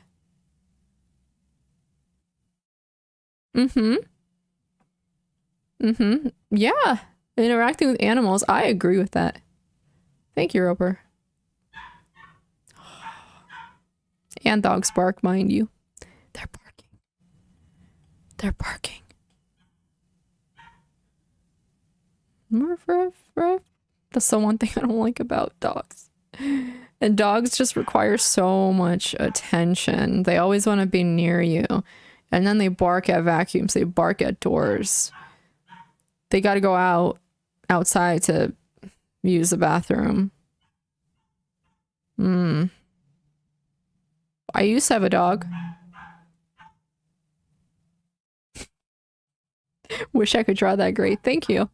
Yeah. Interacting with animals. I agree with that. Thank you, Roper. And dogs bark, mind you. They're barking. They're barking. Ruff, ruff, ruff. That's the one thing I don't like about dogs. And dogs just require so much attention. They always want to be near you. And then they bark at vacuums. They bark at doors. They got to go outside to use the bathroom. I used to have a dog. Wish I could draw that great. Thank you.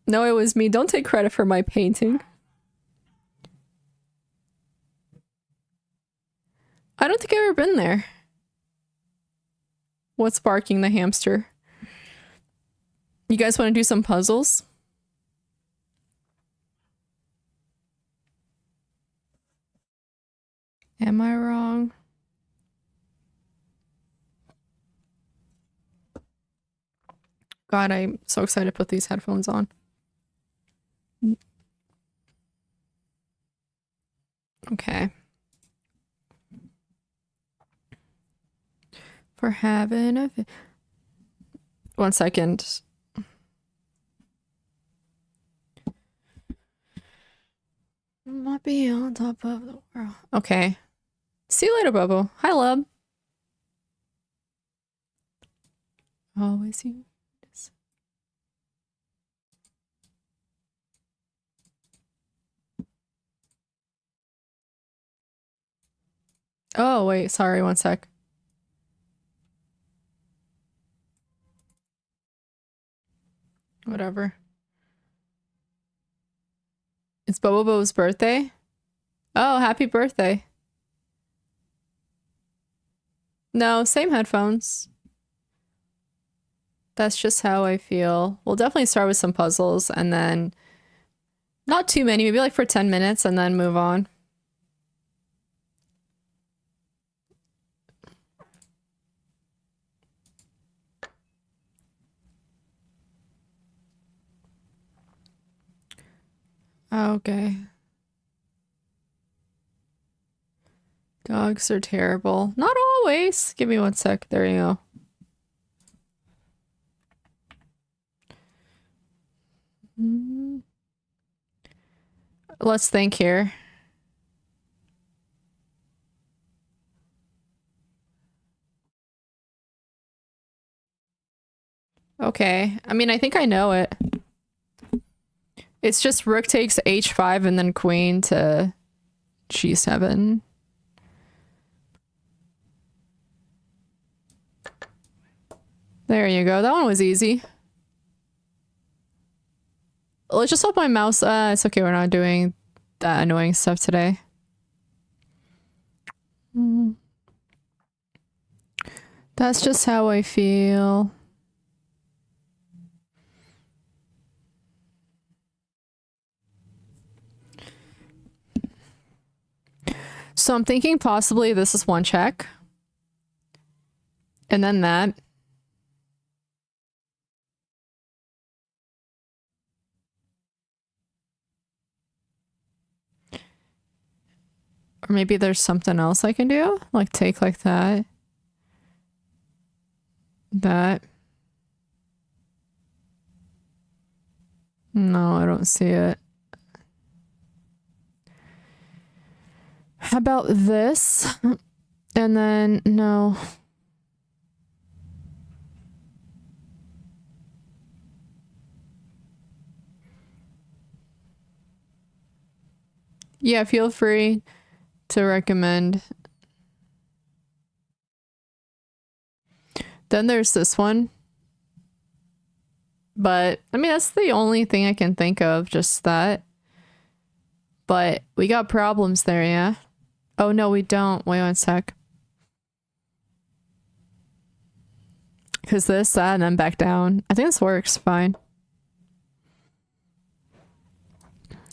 No, it was me. Don't take credit for my painting. I don't think I've ever been there. What's barking the hamster? You guys want to do some puzzles? Am I wrong? God, I'm so excited to put these headphones on. Okay. For having a... 1 second. Might be on top of the world. Okay. See you later, Bobo. Hi, love. Always you. Oh, wait. Sorry. 1 sec. Whatever. It's Bobo's birthday? Oh, happy birthday. No, same headphones. That's just how I feel. We'll definitely start with some puzzles and then not too many, maybe like for 10 minutes and then move on. Okay. Dogs are terrible. Not always. Give me 1 sec. There you go. Let's think here. Okay. I mean, I think I know it. It's just rook takes h5 and then queen to g7. There you go. That one was easy. Let's just hope my mouse... it's okay. We're not doing that annoying stuff today. That's just how I feel. So I'm thinking possibly this is one check. And then that. Or maybe there's something else I can do? Like take like that. That. No, I don't see it. How about this? And then, no. Yeah, feel free to recommend. Then there's this one. But, I mean, that's the only thing I can think of, just that. But we got problems there, yeah? Oh, no, we don't. Wait one sec. Because this, that, and then back down. I think this works fine.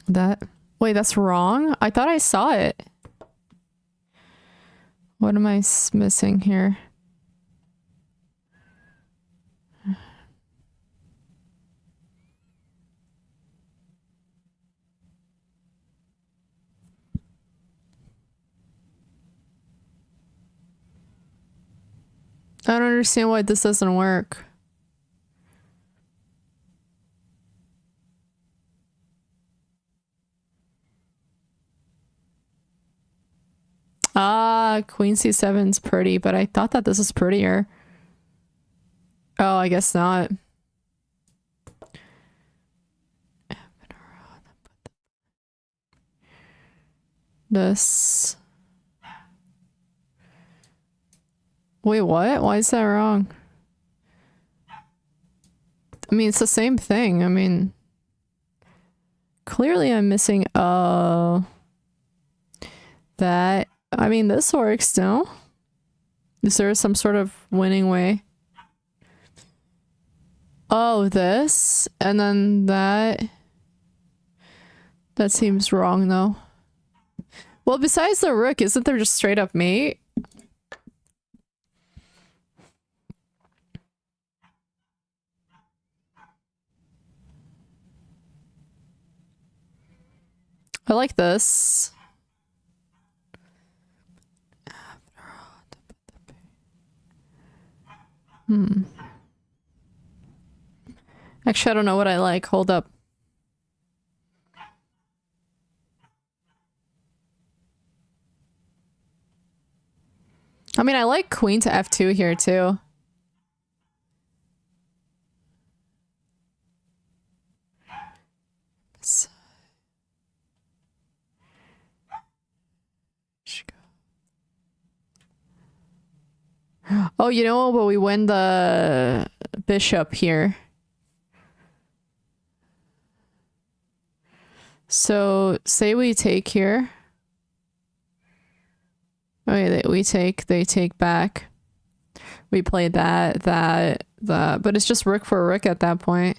That. Wait, that's wrong? I thought I saw it. What am I missing here? I don't understand why this doesn't work. Ah, Queen C7's pretty, but I thought that this was prettier. Oh, I guess not. This. Wait, what? Why is that wrong? I mean, it's the same thing. I mean, clearly I'm missing, that. I mean, this works still. Is there some sort of winning way? Oh, this, and then that. That seems wrong, though. Well, besides the rook, isn't there just straight up mate? I like this. Actually, I don't know what I like. Hold up. I mean, I like queen to f2 here, too. Oh, you know, but we win the bishop here. So, say we take here. Okay, we take, they take back. We play that, but it's just rook for rook at that point.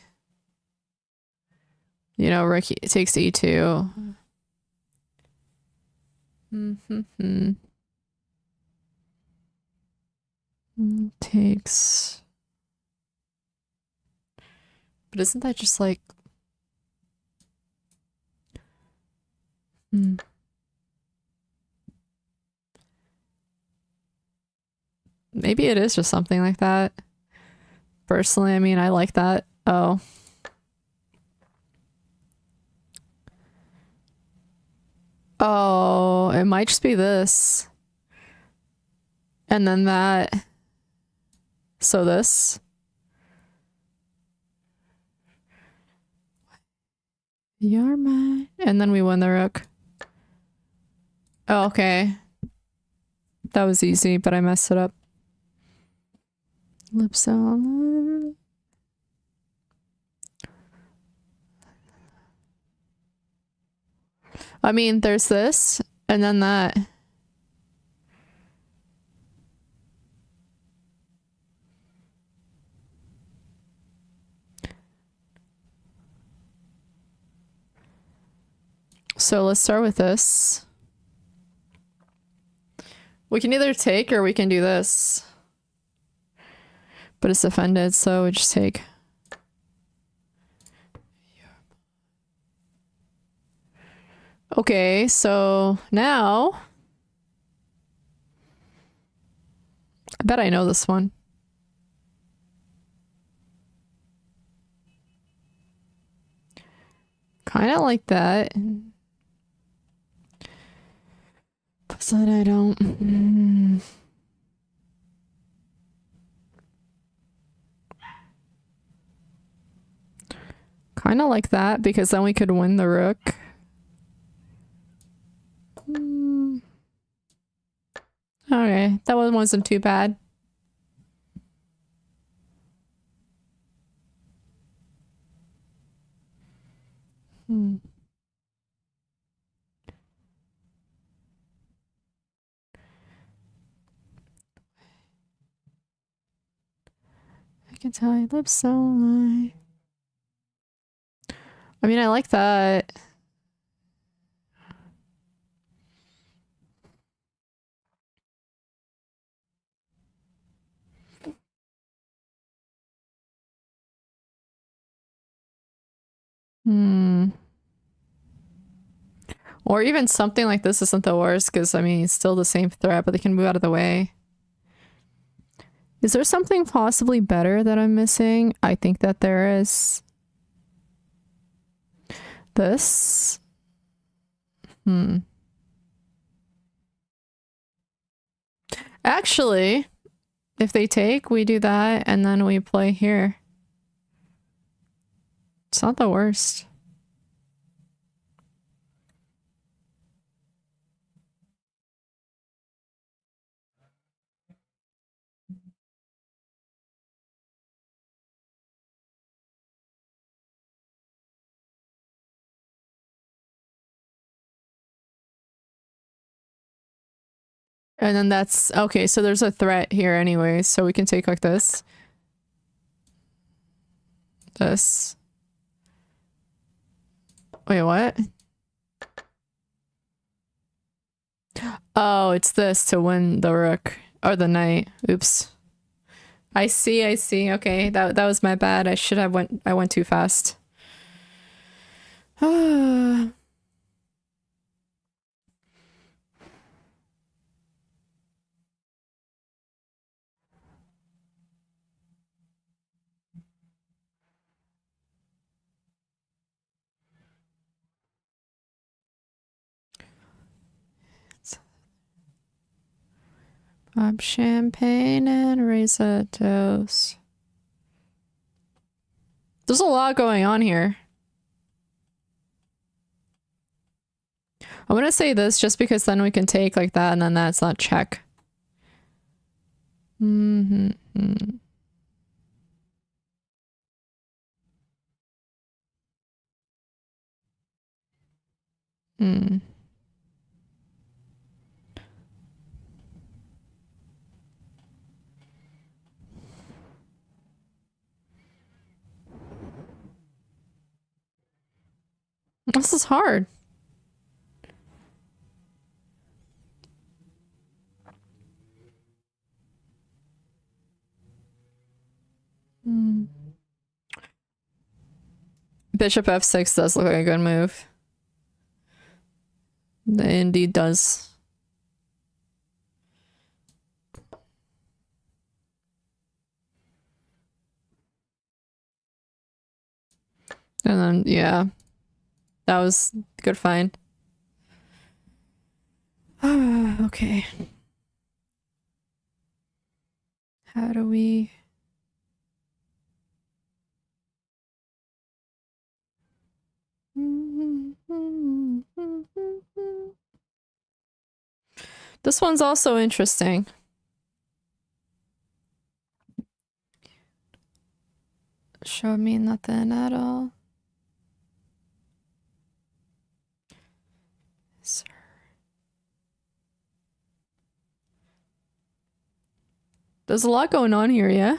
You know, rook takes e2. Takes. But isn't that just like... Maybe it is just something like that. Personally, I mean, I like that. Oh. Oh, it might just be this. And then that. So this. You're mine. And then we win the rook. Oh, okay. That was easy, but I messed it up. Lips on. I mean, there's this, and then that. So let's start with this. We can either take or we can do this. But it's defended, so we just take. Okay, so now... I bet I know this one. Kind of like that. But I don't... Kind of like that, because then we could win the rook. Okay, that one wasn't too bad. Hmm. I can tell your lips so lie. I mean, I like that. Hmm. Or even something like this isn't the worst, because, I mean, it's still the same threat, but they can move out of the way. Is there something possibly better that I'm missing? I think that there is. This? Actually, if they take, we do that, and then we play here. It's not the worst. And then that's okay, so there's a threat here anyway, so we can take like this. This. Wait, what? Oh, it's this to win the rook or the knight. Oops. I see, I see. Okay, that was my bad. I went too fast. Pop champagne and raise a toast. There's a lot going on here. I'm gonna say this just because then we can take like that and then that's not check. Mm-hmm. Hmm. This is hard. Bishop f6 does look like a good move. It indeed does. And then, yeah. That was a good find. Okay. How do we... This one's also interesting. Showed me nothing at all. Sir. There's a lot going on here, yeah?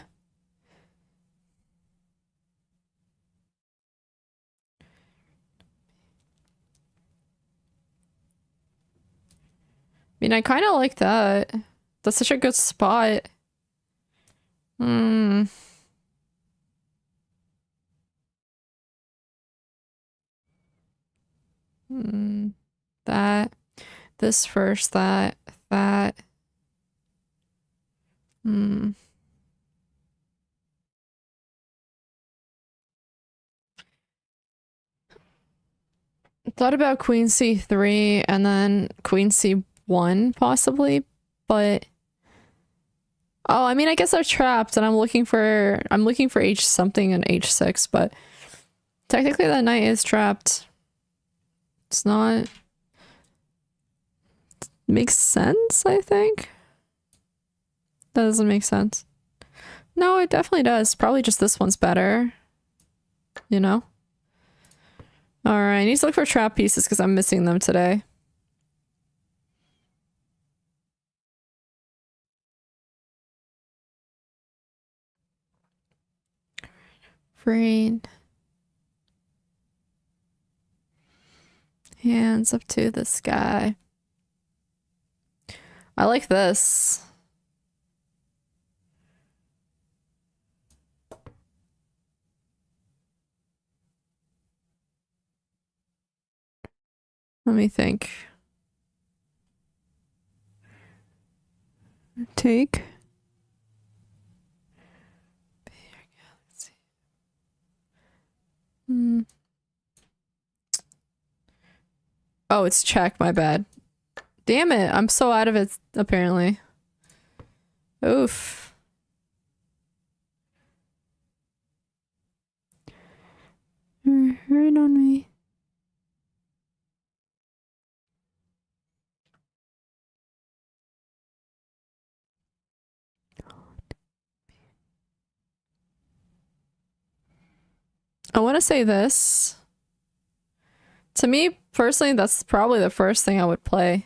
I mean, I kind of like that. That's such a good spot. Hmm. That. This first, that. Thought about queen c3 and then queen c1 possibly, but oh, I mean, I guess they're trapped and I'm looking for h something and h6, but technically that knight is trapped. It's not makes sense, I think. That doesn't make sense. No, it definitely does. Probably just this one's better. You know? Alright, I need to look for trap pieces because I'm missing them today. Brain. Hands up to the sky. I like this. Let me think. Take. Hmm. Oh, it's check, my bad. Damn it, I'm so out of it, apparently. Oof. Right on me. I want to say this. To me, personally, that's probably the first thing I would play.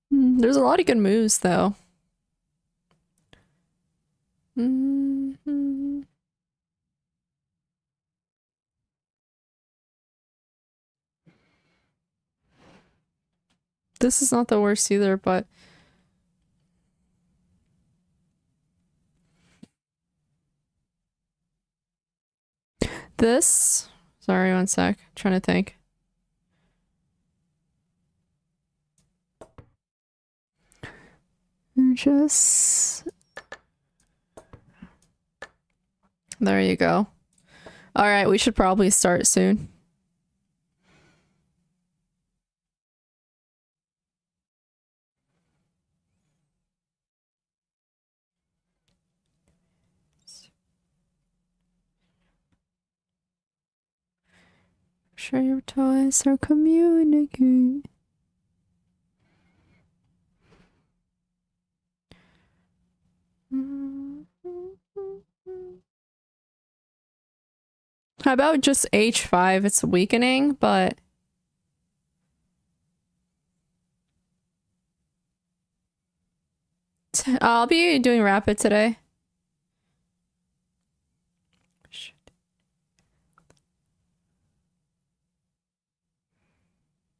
There's a lot of good moves, though. This is not the worst either, but... This... Sorry, one sec. I'm trying to think. Just... There you go. Alright, we should probably start soon. Share your toys or communicate. How about just H5? It's weakening, but... I'll be doing rapid today. Shit.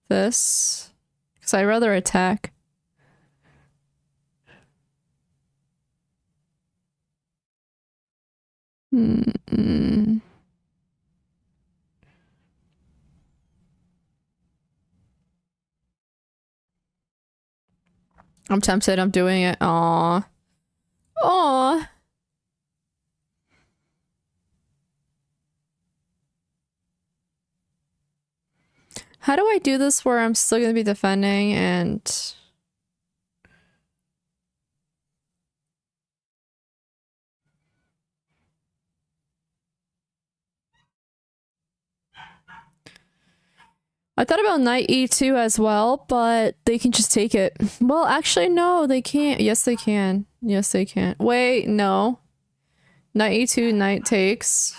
This. Because I'd rather attack. I'm tempted. I'm doing it. Aww. Aww. How do I do this where I'm still going to be defending and... I thought about knight e2 as well, but they can just take it. Well, actually, no, they can't. Yes, they can. Yes, they can. Wait, no. Knight e2, knight takes.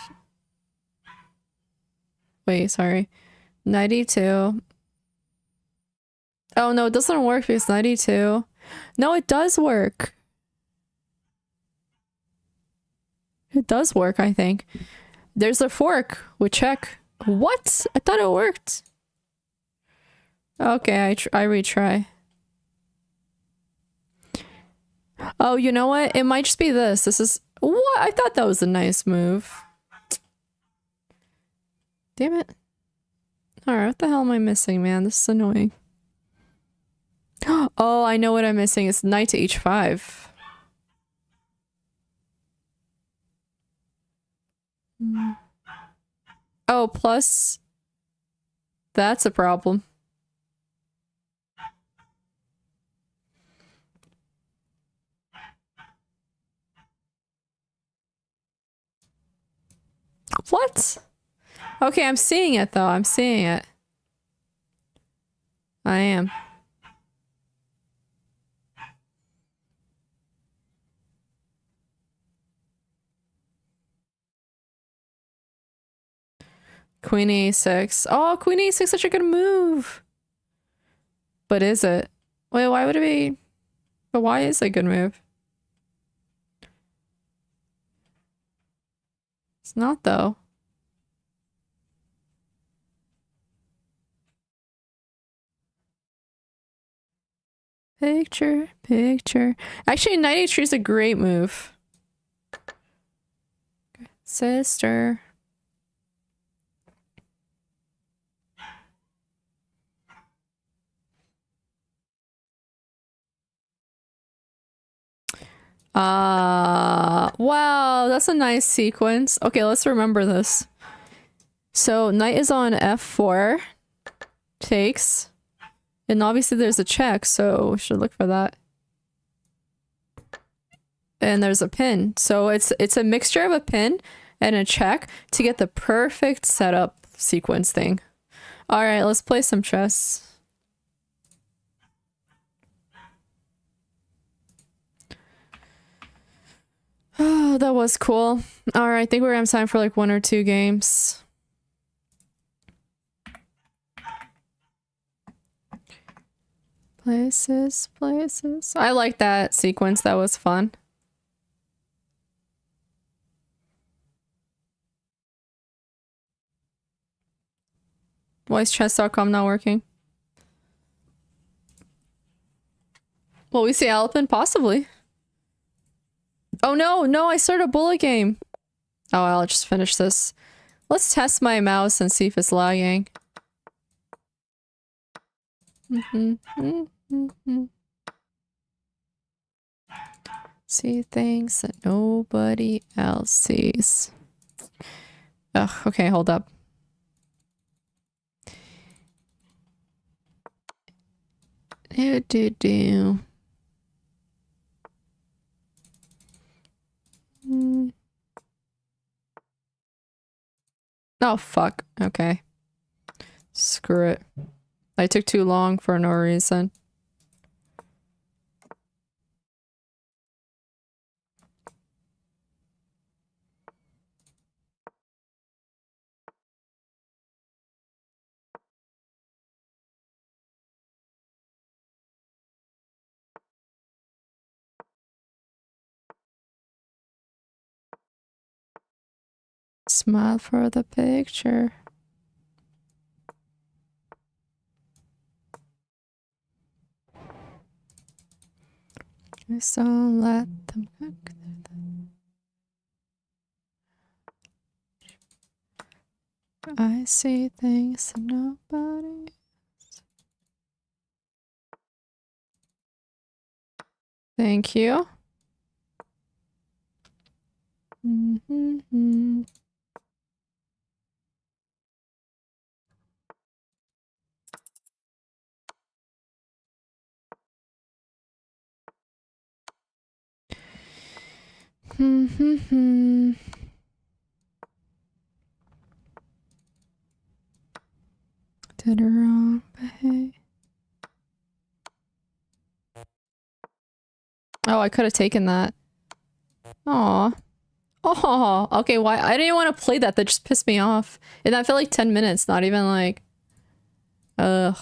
Wait, sorry. Knight e2. Oh, no, it doesn't work because knight e2. No, it does work. It does work, I think. There's a fork with check. What? I thought it worked. Okay, I retry. Oh, you know what? It might just be this. This is... What? I thought that was a nice move. Damn it. Alright, what the hell am I missing, man? This is annoying. Oh, I know what I'm missing. It's knight to h5. Oh, plus... That's a problem. What? Okay, I'm seeing it though. I'm seeing it. I am. Queen a6. Oh, Queen a6, such a good move. But is it? Wait, why would it be? But why is it a good move? It's not though. Picture, picture. Actually, knight h3 is a great move. Sister. Wow, that's a nice sequence. Okay, let's remember this. So, knight is on f4. Takes. And obviously there's a check, so we should look for that. And there's a pin. So it's a mixture of a pin and a check to get the perfect setup sequence thing. Alright, let's play some chess. Oh, that was cool. Alright, I think we're gonna have time for like 1 or 2 games. Places, places. I like that sequence. That was fun. Why is chess.com not working? Will we see Alpin? Possibly. Oh no, no, I started a bullet game. Oh, I'll just finish this. Let's test my mouse and see if it's lagging. See things that nobody else sees. Ugh, okay, hold up. Do. Oh, fuck. Okay. Screw it. I took too long for no reason. Smile for the picture. So let them cook. I see things that nobody else. Thank you. Did it wrong, but hey. Oh, I could have taken that. Aw. Oh, okay, why? I didn't want to play that. That just pissed me off. And that felt like 10 minutes, not even like... Ugh.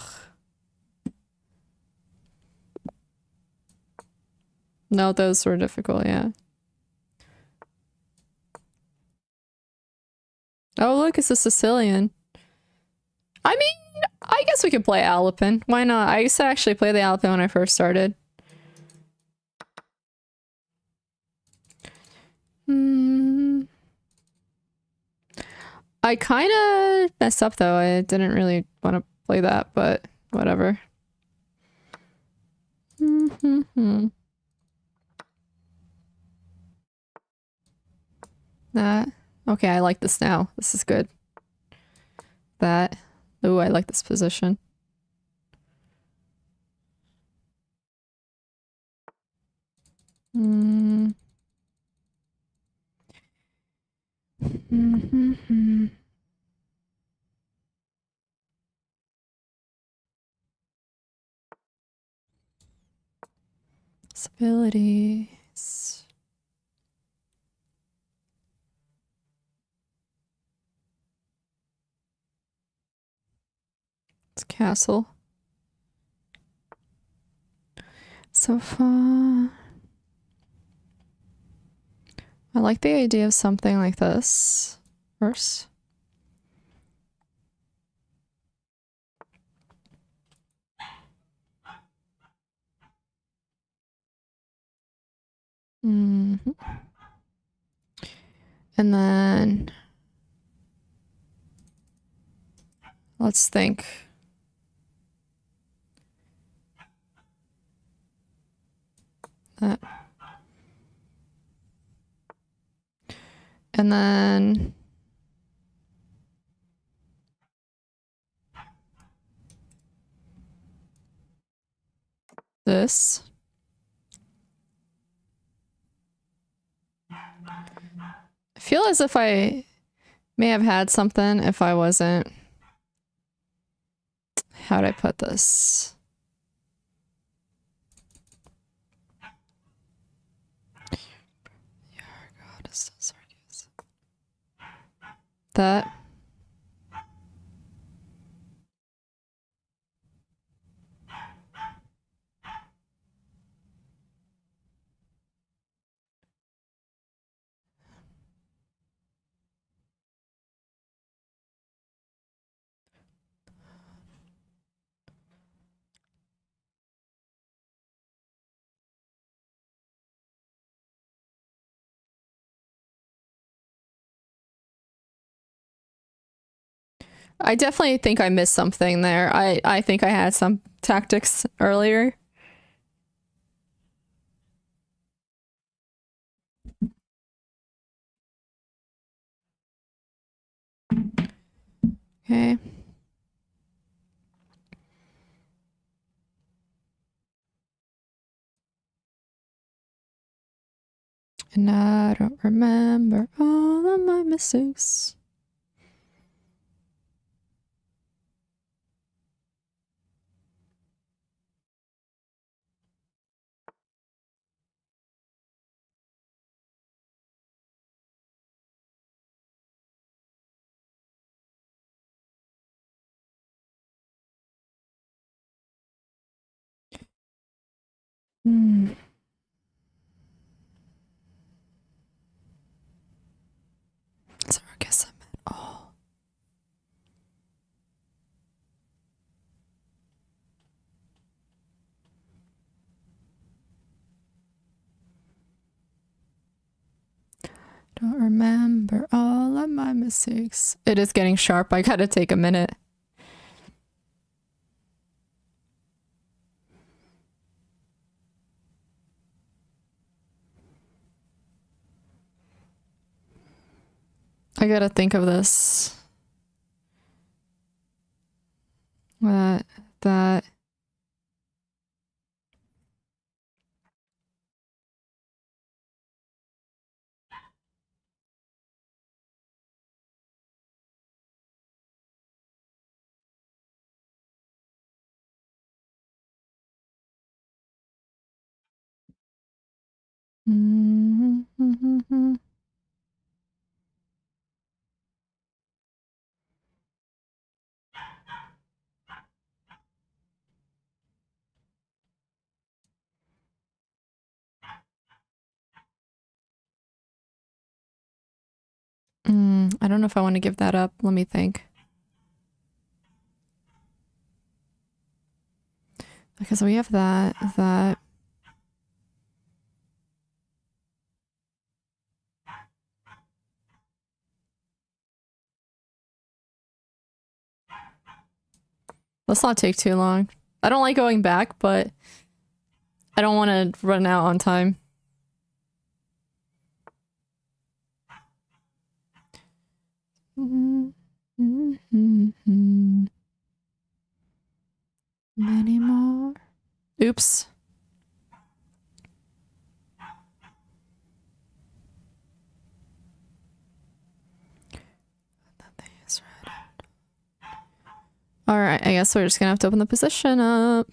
No, those were difficult, yeah. Oh, look, it's a Sicilian. I mean, I guess we could play Alpin. Why not? I used to actually play the Alpin when I first started. I kind of messed up though. I didn't really want to play that, but whatever. That. Okay, I like this now. This is good. That. Ooh, I like this position. Abilities. It's castle. So far. I like the idea of something like this first. And then let's think. That. And then this. I feel as if I may have had something if I wasn't. How'd I put this? That. I definitely think I missed something there. I think I had some tactics earlier. Okay. And I don't remember all of my mistakes. So I guess I'm at all. Don't remember all of my mistakes. It is getting sharp. I gotta take a minute. I gotta think of this. That. I don't know if I want to give that up. Let me think. Because we have that. Let's not take too long. I don't like going back, but I don't want to run out on time. Many more. Oops. All right, I guess we're just gonna have to open the position up.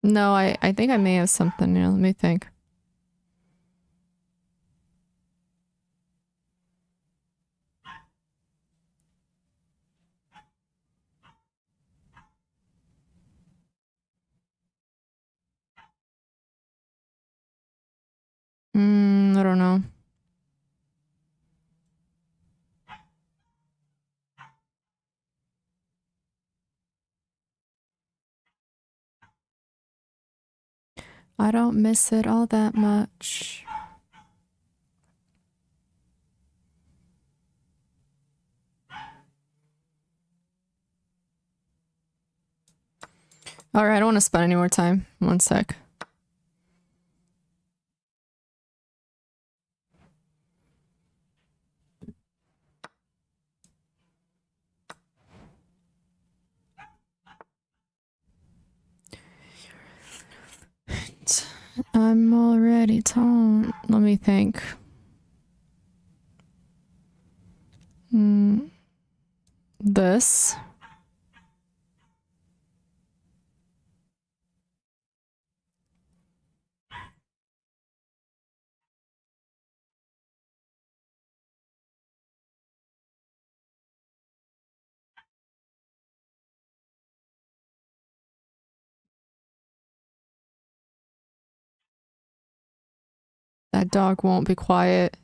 No, I think I may have something. Let me think. I don't know. I don't miss it all that much. All right, I don't want to spend any more time. One sec. I'm already torn. Let me think. This. That dog won't be quiet.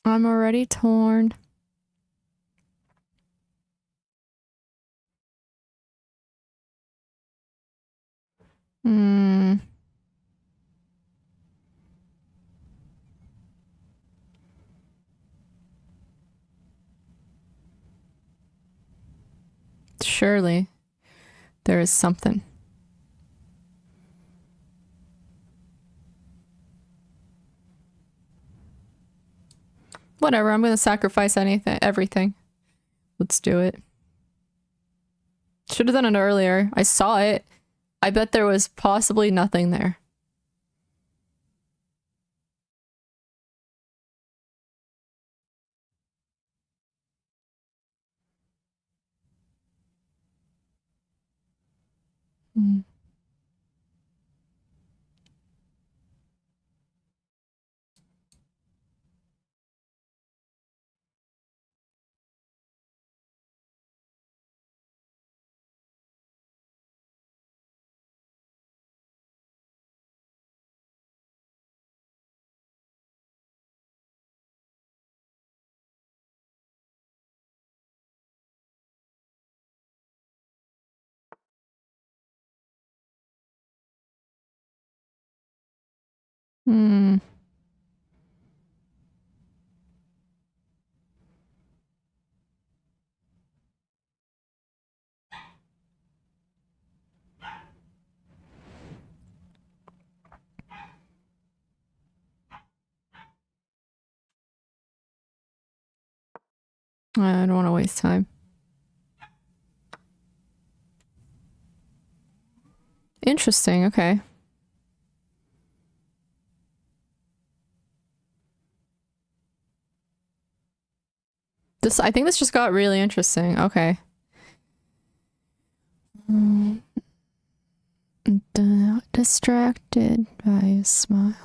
I'm already torn. Surely there is something. Whatever, I'm gonna sacrifice everything. Let's do it. Should have done it earlier. I saw it. I bet there was possibly nothing there. I don't want to waste time. Interesting, okay. I think this just got really interesting. Okay. Distracted by a smile.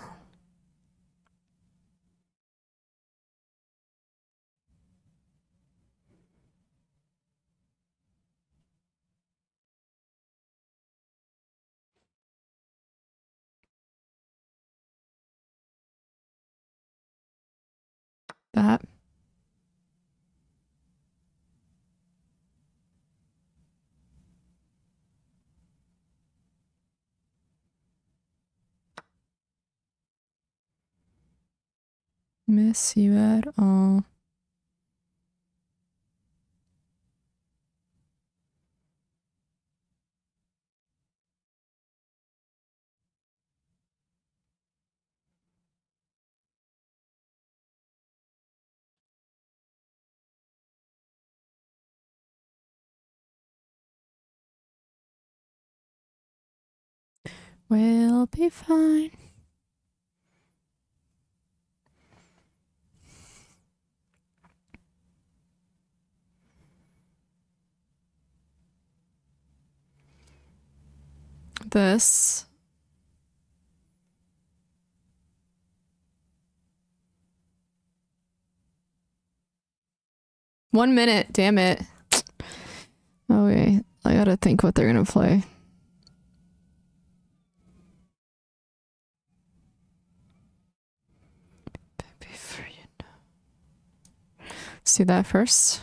That. Miss you at all. We'll be fine. This. One minute, damn it. Okay, I gotta think what they're gonna play. Let's do that first.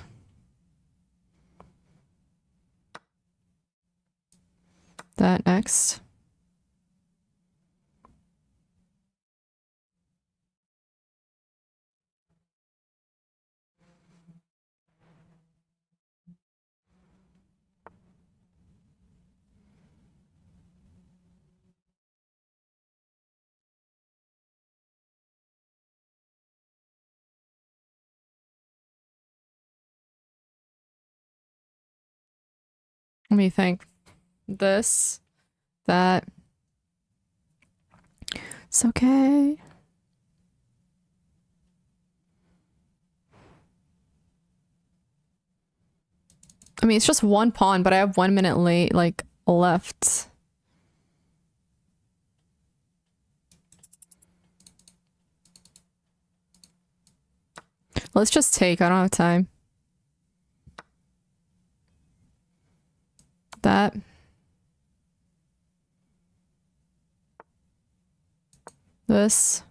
That next. Let me think. This, that. It's okay. I mean, it's just one pawn, but I have 1 minute late, like, left. Let's just take. I don't have time. That. This.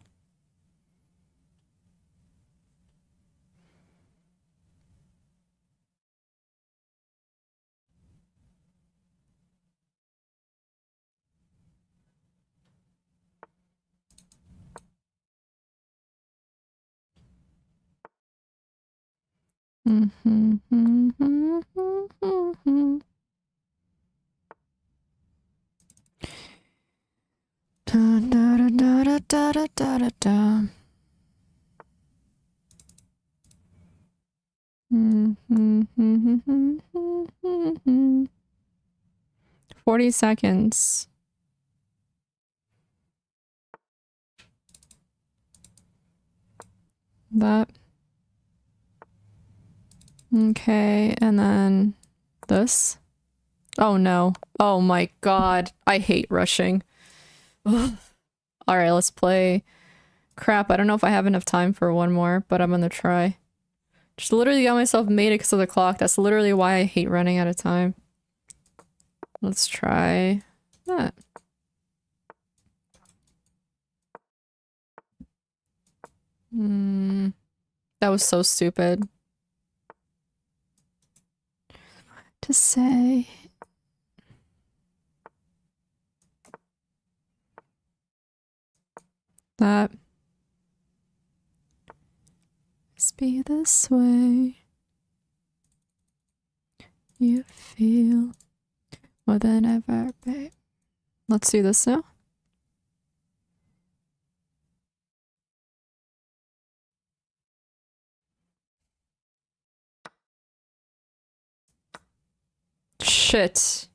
Da, da, da, da, da, da, da, da. 40 seconds. That. Okay, and then this. Oh no. Oh my god. I hate rushing. Alright, let's play. Crap, I don't know if I have enough time for one more, but I'm gonna try. Just literally got myself made it because of the clock. That's literally why I hate running out of time. Let's try that. That was so stupid. To say. That. Must be this way. You feel more than ever, babe. Let's do this now. Shit.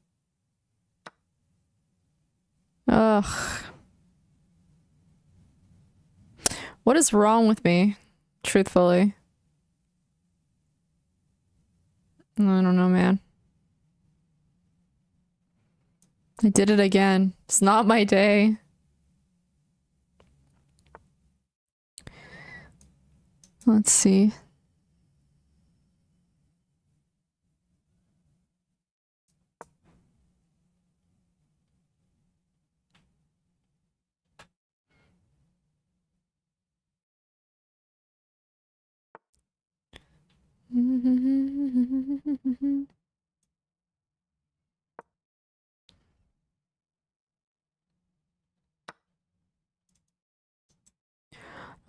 Ugh. What is wrong with me? Truthfully. I don't know, man. I did it again. It's not my day. Let's see.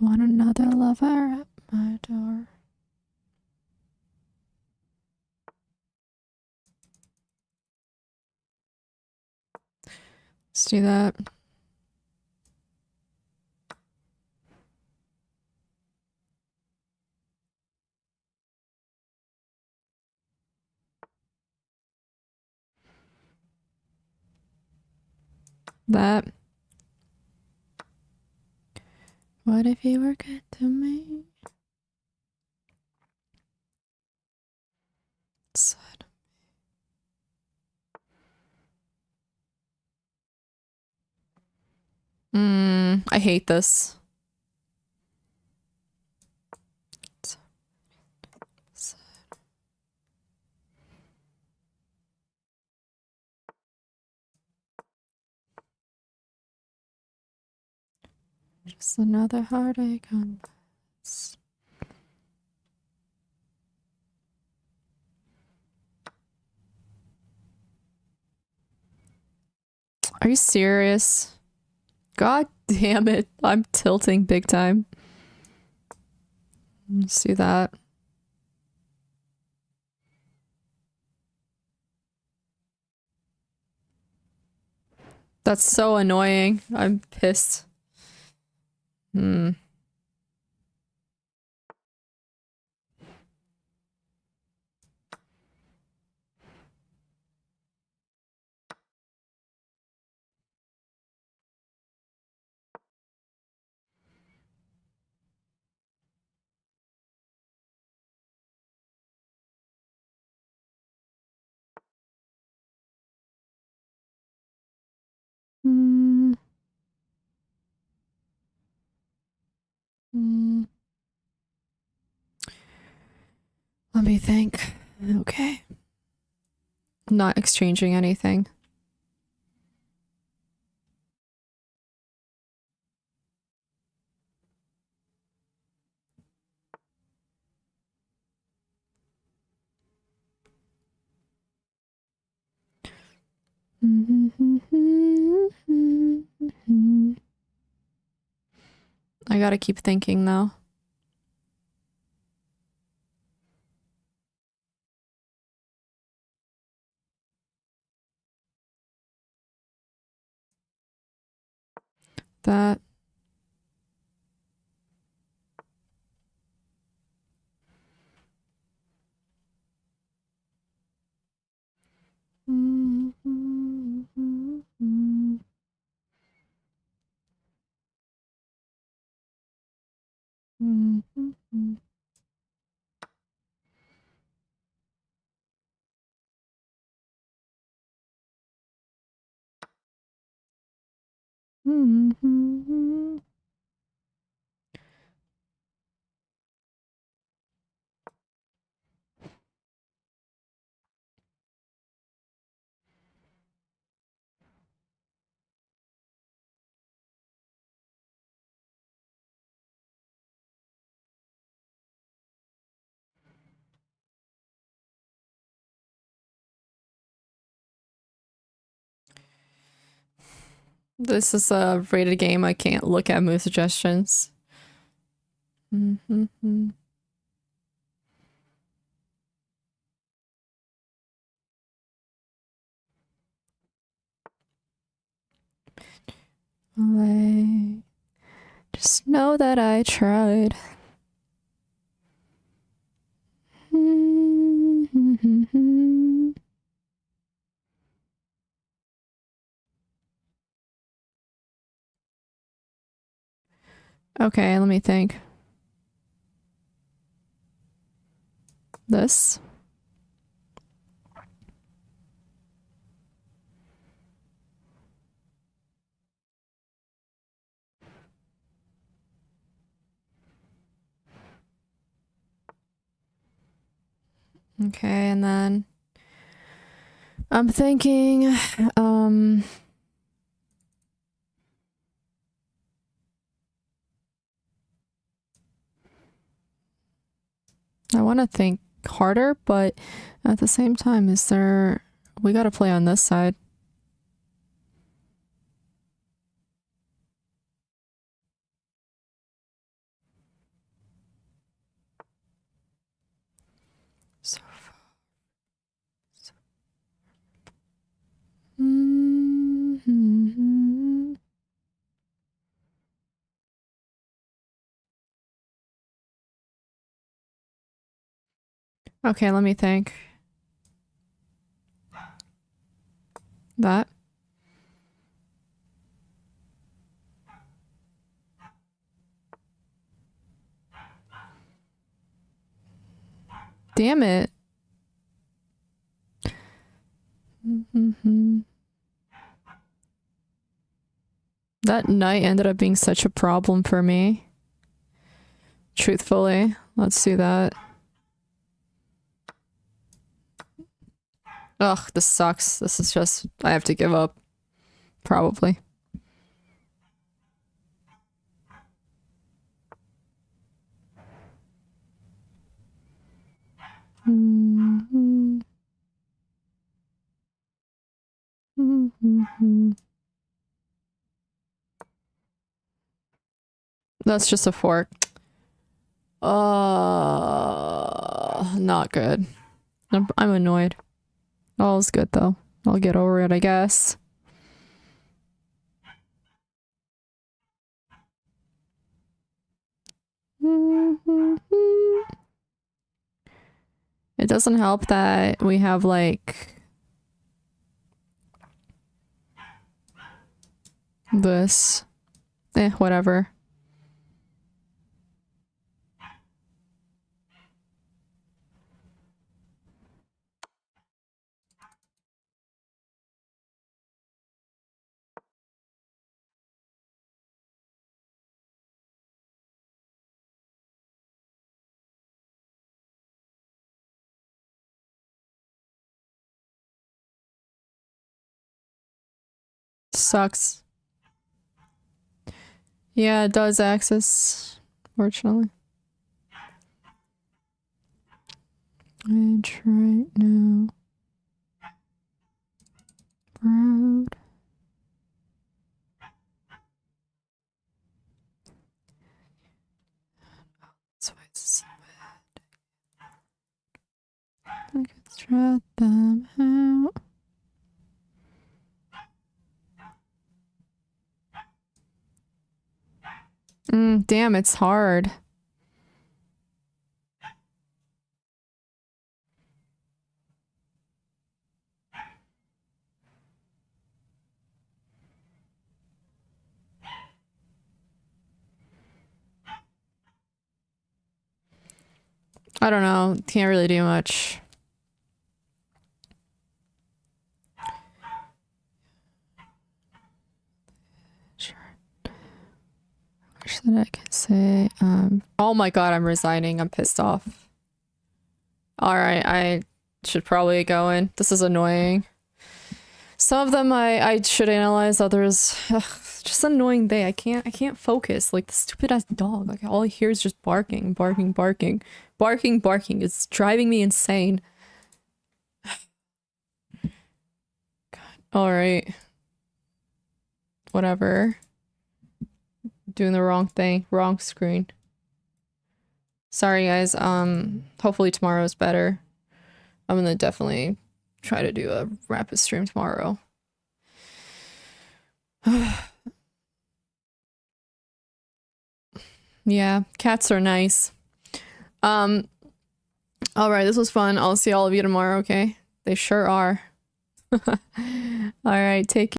Want another lover at my door. Let's do that. That. What if you were good to me? Sad. I hate this. Just another heartache on this. Are you serious? God damn it. I'm tilting big time. Let's do that. That's so annoying. I'm pissed. Let me think. Okay. Not exchanging anything. I gotta keep thinking though. That. This is a rated game. I can't look at move suggestions. I just know that I tried. Okay, let me think. This. Okay, and then I'm thinking, I want to think harder, but at the same time, we got to play on this side. So far. Okay, let me think. That. Damn it. That night ended up being such a problem for me. Truthfully, let's do that. Ugh, this sucks. This is just, I have to give up. Probably. That's just a fork. Not good. I'm annoyed. All's good though. I'll get over it, I guess. It doesn't help that we have like this. Whatever. Sucks. Yeah, it does access, fortunately. Edge right now. Proud. That's why it's so bad. I could strat them out. Damn, it's hard. I don't know. Can't really do much. Sure. Wish that I could say, oh my god, I'm resigning. I'm pissed off. Alright, I should probably go in. This is annoying. Some of them I should analyze, others, ugh, just an annoying day. I can't focus. Like the stupid ass dog. Like all I hear is just barking, barking, barking. Barking, barking. It's driving me insane. God. Alright. Whatever. Doing the wrong thing. Wrong screen. Sorry guys, hopefully tomorrow is better. I'm gonna definitely try to do a rapid stream tomorrow. Yeah, cats are nice. Alright, this was fun. I'll see all of you tomorrow, okay? They sure are. Alright, take care.